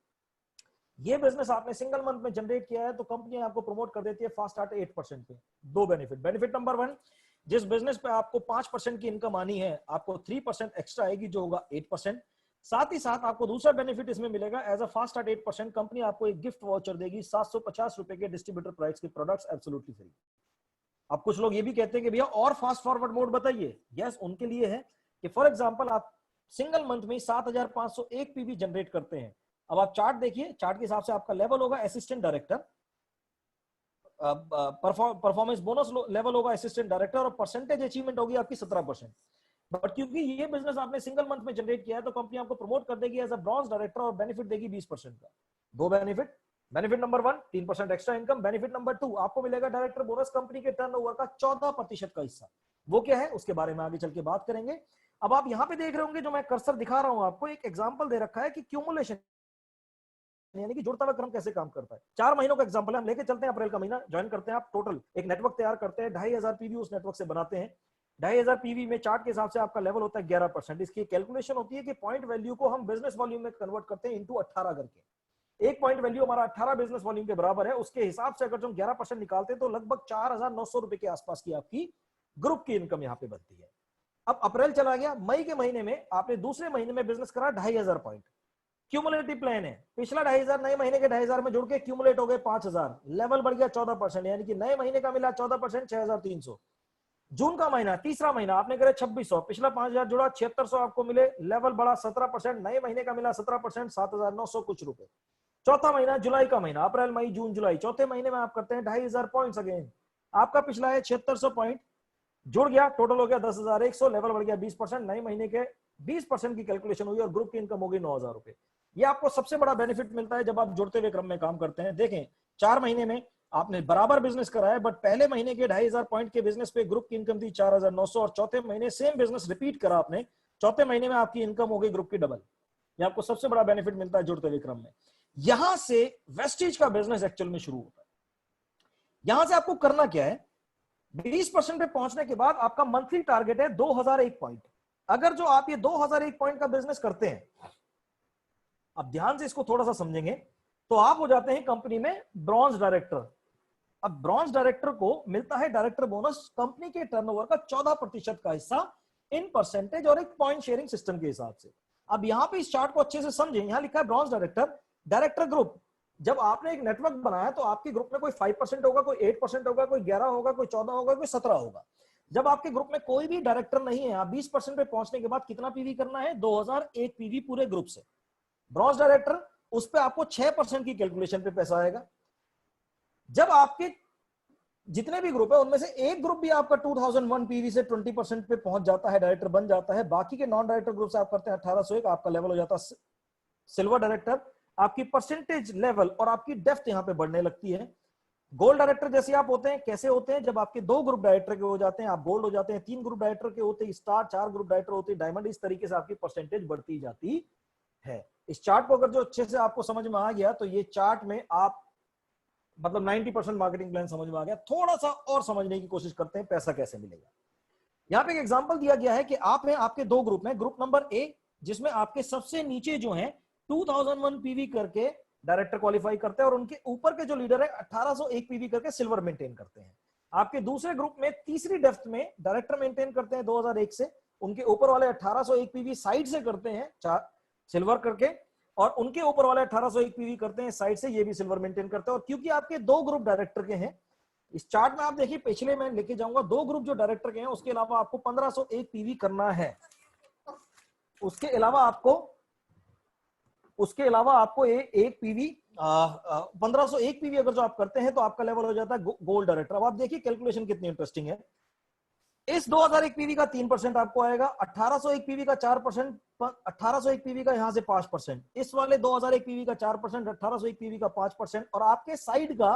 ये बिजनेस आपने सिंगल मंथ में जनरेट किया है तो कंपनी आपको प्रमोट कर देती है फास्ट स्टार्ट 8% पे। 2 बेनिफिट। बेनिफिट नंबर 1, जिस बिजनेस पे आपको 5% की इनकम आनी है आपको 3% एक्स्ट्रा आएगी जो होगा 8%। साथ ही साथ आपको दूसरा बेनिफिट इसमें मिलेगा, as a fast start 8% company आपको एक गिफ्ट वाउचर देगी 750 रुपए के डिस्ट्रीब्यूटर प्राइस के प्रोडक्ट्स एब्सोल्युटली फ्री। अब कुछ लोग ये भी कहते हैं कि भैया और फास्ट फॉरवर्ड मोड बताइए। यस, उनके लिए है कि फॉर एग्जांपल आप सिंगल मंथ में 7501 पीवी जनरेट करते हैं। अब आप चार्ट देखिए, चार्ट के हिसाब से आपका लेवल होगा assistant director, performance bonus level होगा असिस्टेंट डायरेक्टर, और परसेंटेज अचीवमेंट होगी आपकी 17%। बट क्योंकि ये बिजनेस आपने सिंगल मंथ में जनरेट किया है तो कंपनी आपको प्रमोट कर देगी एज अ ब्रॉन्ज डायरेक्टर और बेनिफिट देगी 20% का। 2 benefit. Benefit number 1 3% extra income. Benefit number 2 आपको मिलेगा डायरेक्टर बोनस कंपनी के टर्नओवर का 14% का हिस्सा। वो क्या है उसके बारे में आगे चल के बात करेंगे। अब आप यहां पे देख रहे होंगे जो मैं कर्सर दिखा रहा हूं आपको, एक एग्जांपल दे रखा है कि क्यूमुलेशन यानी कि जुड़ता हुआ क्रम कैसे काम करता है। 4 महीनों का एग्जांपल हम लेके चलते हैं। अप्रैल का महीना ज्वाइन करते हैं आप, टोटल एक नेटवर्क तैयार करते हैं, 2500 पीवी उस नेटवर्क से बनाते हैं। 2500 पीवी में चार्ट के हिसाब से आपका लेवल होता है 11%। इसकी कैलकुलेशन होती है कि पॉइंट वैल्यू को हम बिजनेस वॉल्यूम में कन्वर्ट करते हैं इनटू 18 करके। एक पॉइंट वैल्यू हमारा 18 बिजनेस वॉल्यूम के बराबर है। उसके हिसाब से अगर हम 11% निकालते हैं तो लगभग 4900 रुपए के आसपास की आपकी ग्रुप की इनकम यहाँ पे बनती है। अब अप्रैल चला गया, मई के महीने में आपने दूसरे महीने में बिजनेस करा 2500 पॉइंट। क्यूमुलेटिव प्लान है, पिछला 2500 नए महीने के 2500 में जुड़ के क्यूमुलेट हो गए 5000, लेवल बढ़ गया 14%, यानी कि नए महीने का मिला 14% 6300। जून का महीना, तीसरा महीना आपने करे 2600, पिछला 5000 जुड़ा 7600 आपको मिले, लेवल बढ़ा 17%, नए महीने का मिला 17% 7900 कुछ रुपए। चौथा महीना जुलाई का महीना, अप्रैल मई जून जुलाई, चौथे महीने में आप करते हैं 2500 पॉइंट्स अगेन। आपका पिछला है 7600 पॉइंट, जुड़ गया, टोटल हो गया 10100, लेवल बढ़ गया 20%, नए महीने के 20% की कैलकुलेशन हुई और ग्रुप की इनकम हो गई 9000 रुपए। ये आपको सबसे बड़ा बेनिफिट मिलता है जब आप जुड़ते हुए क्रम में काम करते हैं। देखें 4 महीने में आपने बराबर बिजनेस करा है, बट पहले महीने के 2500 पॉइंट के बिजनेस पे ग्रुप की इनकम थी 4900, और चौथे महीने सेम बिजनेस रिपीट करा आपने, चौथे महीने में आपकी इनकम हो गई ग्रुप की डबल। ये आपको सबसे बड़ा बेनिफिट मिलता है जुड़ते हुए क्रम में। यहां से वेस्टीज का बिजनेस एक्चुअल में शुरू होता है। यहां से आपको करना क्या है, 20% पे पहुंचने के बाद आपका मंथली टारगेट है 2001 पॉइंट। अगर जो आप ये 2001 पॉइंट का बिजनेस करते हैं, अब ध्यान से इसको थोड़ा सा समझेंगे, तो आप हो जाते हैं कंपनी में ब्रॉन्ज डायरेक्टर। अब ब्रॉन्ज डायरेक्टर को मिलता है डायरेक्टर बोनस कंपनी के टर्नओवर का 14% का हिस्सा इन परसेंटेज और एक पॉइंट शेयरिंग सिस्टम के हिसाब से। अब यहां पे इस चार्ट को अच्छे से समझें, यहां लिखा है ब्रॉन्ज डायरेक्टर, डायरेक्टर ग्रुप। जब आपने एक नेटवर्क बनाया तो आपके ग्रुप में कोई 5% होगा, कोई 8% होगा, कोई 11 होगा, कोई 14 होगा, कोई 17 होगा। जब आपके ग्रुप में कोई भी डायरेक्टर नहीं है, आप 20% पे पहुंचने के बाद कितना पीवी करना है, 2001 पीवी पूरे ग्रुप से। ब्रॉन्ज डायरेक्टर, उस पर आपको 6% की कैलकुलेशन पे पैसा आएगा। जब आपके जितने भी ग्रुप है उनमें से एक ग्रुप भी आपका 2001 पीवी से 20% पे पहुंच जाता है, डायरेक्टर बन जाता है, बाकी के नॉन डायरेक्टर ग्रुप से आप करते हैं 1801, आपका लेवल हो जाता है सिल्वर डायरेक्टर। आपकी परसेंटेज लेवल और आपकी डेप्थ यहां पे बढ़ने लगती है। गोल्ड डायरेक्टर जैसे आप होते हैं, कैसे होते हैं, जब आपके 2 ग्रुप डायरेक्टर के हो जाते हैं आप गोल्ड हो जाते हैं, 3 ग्रुप डायरेक्टर के होते हैं स्टार, 4 ग्रुप डायरेक्टर होते हैं डायमंड। इस तरीके से आपकी परसेंटेज बढ़ती जाती है। इस चार्ट को अगर जो अच्छे से आपको समझ में आ गया तो ये चार्ट में आप मतलब 90% मार्केटिंग प्लान समझ में आ गया। थोड़ा सा और समझने की कोशिश करते हैं पैसा कैसे मिलेगा। यहां पे एक एग्जांपल दिया गया है कि आप हैं, आपके 2 ग्रुप में, ग्रुप नंबर ए जिसमें आपके सबसे नीचे जो हैं 2001 पीवी करके डायरेक्टर क्वालिफाई करते हैं और उनके ऊपर के जो लीडर है 1801 पीवी करके सिल्वर मेंटेन करते हैं। आपके दूसरे ग्रुप में तीसरी डेप्थ में डायरेक्टर मेंटेन करते हैं 2001 से, उनके ऊपर वाले 1801 पीवी साइड से करते हैं सिल्वर करके, और उनके ऊपर वाले 1801 पीवी करते हैं साइड से, ये भी सिल्वर मेंटेन करते हैं। और क्योंकि आपके 2 ग्रुप डायरेक्टर के हैं, इस चार्ट में आप देखिए पिछले मैं लेके जाऊंगा, 2 ग्रुप जो डायरेक्टर के हैं उसके अलावा आपको 1501 पीवी करना है। उसके अलावा आपको एक पीवी 1501 पीवी अगर जो आप करते हैं तो आपका लेवल हो जाता है गोल्ड डायरेक्टर। अब आप देखिए कैलकुलेशन कितनी इंटरेस्टिंग है। इस 2001 पीवी का 3% आपको आएगा, 1801 पीवी का 4%, 1801 पीवी का यहां से 5%, इस वाले 2001 पीवी का 4%, 1801 पीवी का 5%, और आपके साइड का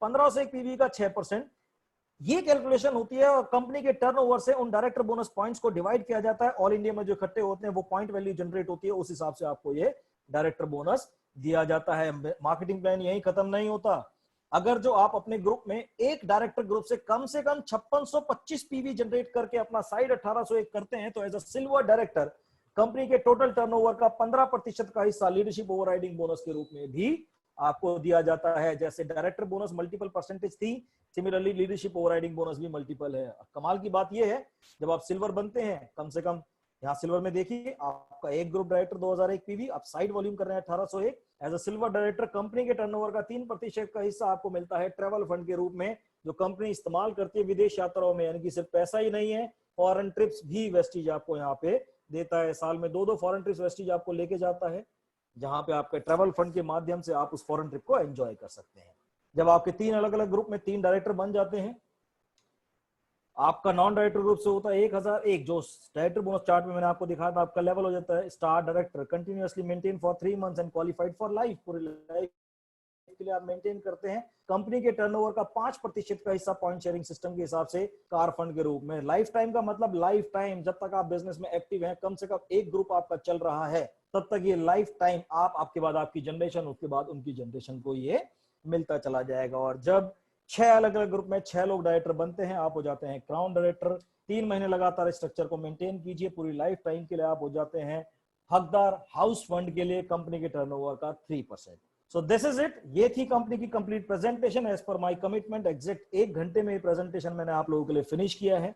1501 पीवी का 6%। ये कैलकुलेशन होती है और कंपनी के टर्नओवर से उन डायरेक्टर बोनस पॉइंट्स को डिवाइड किया जाता है। ऑल इंडिया में जो इकट्ठे होते हैं वो पॉइंट वैल्यू जनरेट होती है, उस हिसाब से आपको ये डायरेक्टर बोनस दिया जाता है। मार्केटिंग प्लान यही खत्म नहीं होता। अगर जो आप अपने ग्रुप में एक डायरेक्टर ग्रुप से कम 5625 पीवी जनरेट करके अपना साइड 1801 करते हैं तो as a silver director company के टोटल टर्नओवर का 15% का हिस्सा लीडरशिप ओवरराइडिंग बोनस के रूप में भी आपको दिया जाता है। जैसे डायरेक्टर बोनस मल्टीपल परसेंटेज थी, सिमिलरली लीडरशिप ओवरराइडिंग बोनस भी मल्टीपल है। कमाल की बात यह है जब आप सिल्वर बनते हैं, कम से कम यहाँ सिल्वर में देखिए आपका एक ग्रुप डायरेक्टर 2001 पीवी, आप साइड वॉल्यूम कर रहे हैं 1801। As a silver director company के टर्नओवर का 3% का हिस्सा आपको मिलता है ट्रैवल फंड के रूप में, जो कंपनी इस्तेमाल करती है विदेश यात्राओं में। यानी कि सिर्फ पैसा ही नहीं है, फॉरेन ट्रिप्स भी वेस्टीज आपको यहाँ पे देता है। साल में 2 फॉरेन ट्रिप्स वेस्टीज आपको लेके जाता है, जहां पे आपके ट्रैवल फंड के माध्यम से आप उस फॉरेन ट्रिप को एंजॉय कर सकते हैं। जब आपके 3 अलग अलग ग्रुप में 3 डायरेक्टर बन जाते हैं, आपका नॉन डायरेक्टर ग्रुप से होता है 1001, जो डायरेक्टर बोनस चार्ट में मैंने आपको दिखाया था, आपका लेवल हो जाता है star director, continuously maintain for 3 months and qualified for life. पूरे लाइफ के लिए आप मेंटेन करते हैं। कंपनी के टर्नओवर का 5% का हिस्सा पॉइंट शेयरिंग सिस्टम के हिसाब से कार फंड के रूप में। लाइफ टाइम का मतलब लाइफ टाइम, जब तक आप बिजनेस में एक्टिव हैं, कम से कम एक ग्रुप आपका चल रहा है, तब तक ये लाइफ टाइम आपके बाद आपकी जनरेशन, उसके बाद उनकी जनरेशन को ये मिलता चला जाएगा। और जब 6 अलग अलग ग्रुप में 6 लोग डायरेक्टर बनते हैं, आप हो जाते हैं क्राउन डायरेक्टर। 3 महीने लगातार स्ट्रक्चर को मेंटेन कीजिए, पूरी लाइफ टाइम के लिए आप हो जाते हैं हकदार हाउस फंड के लिए कंपनी के टर्नओवर का 3%। So this is it. ये थी कंपनी की complete presentation as per my commitment. Exact 1 घंटे में ये प्रेजेंटेशन मैंने आप लोगों के लिए फिनिश किया है।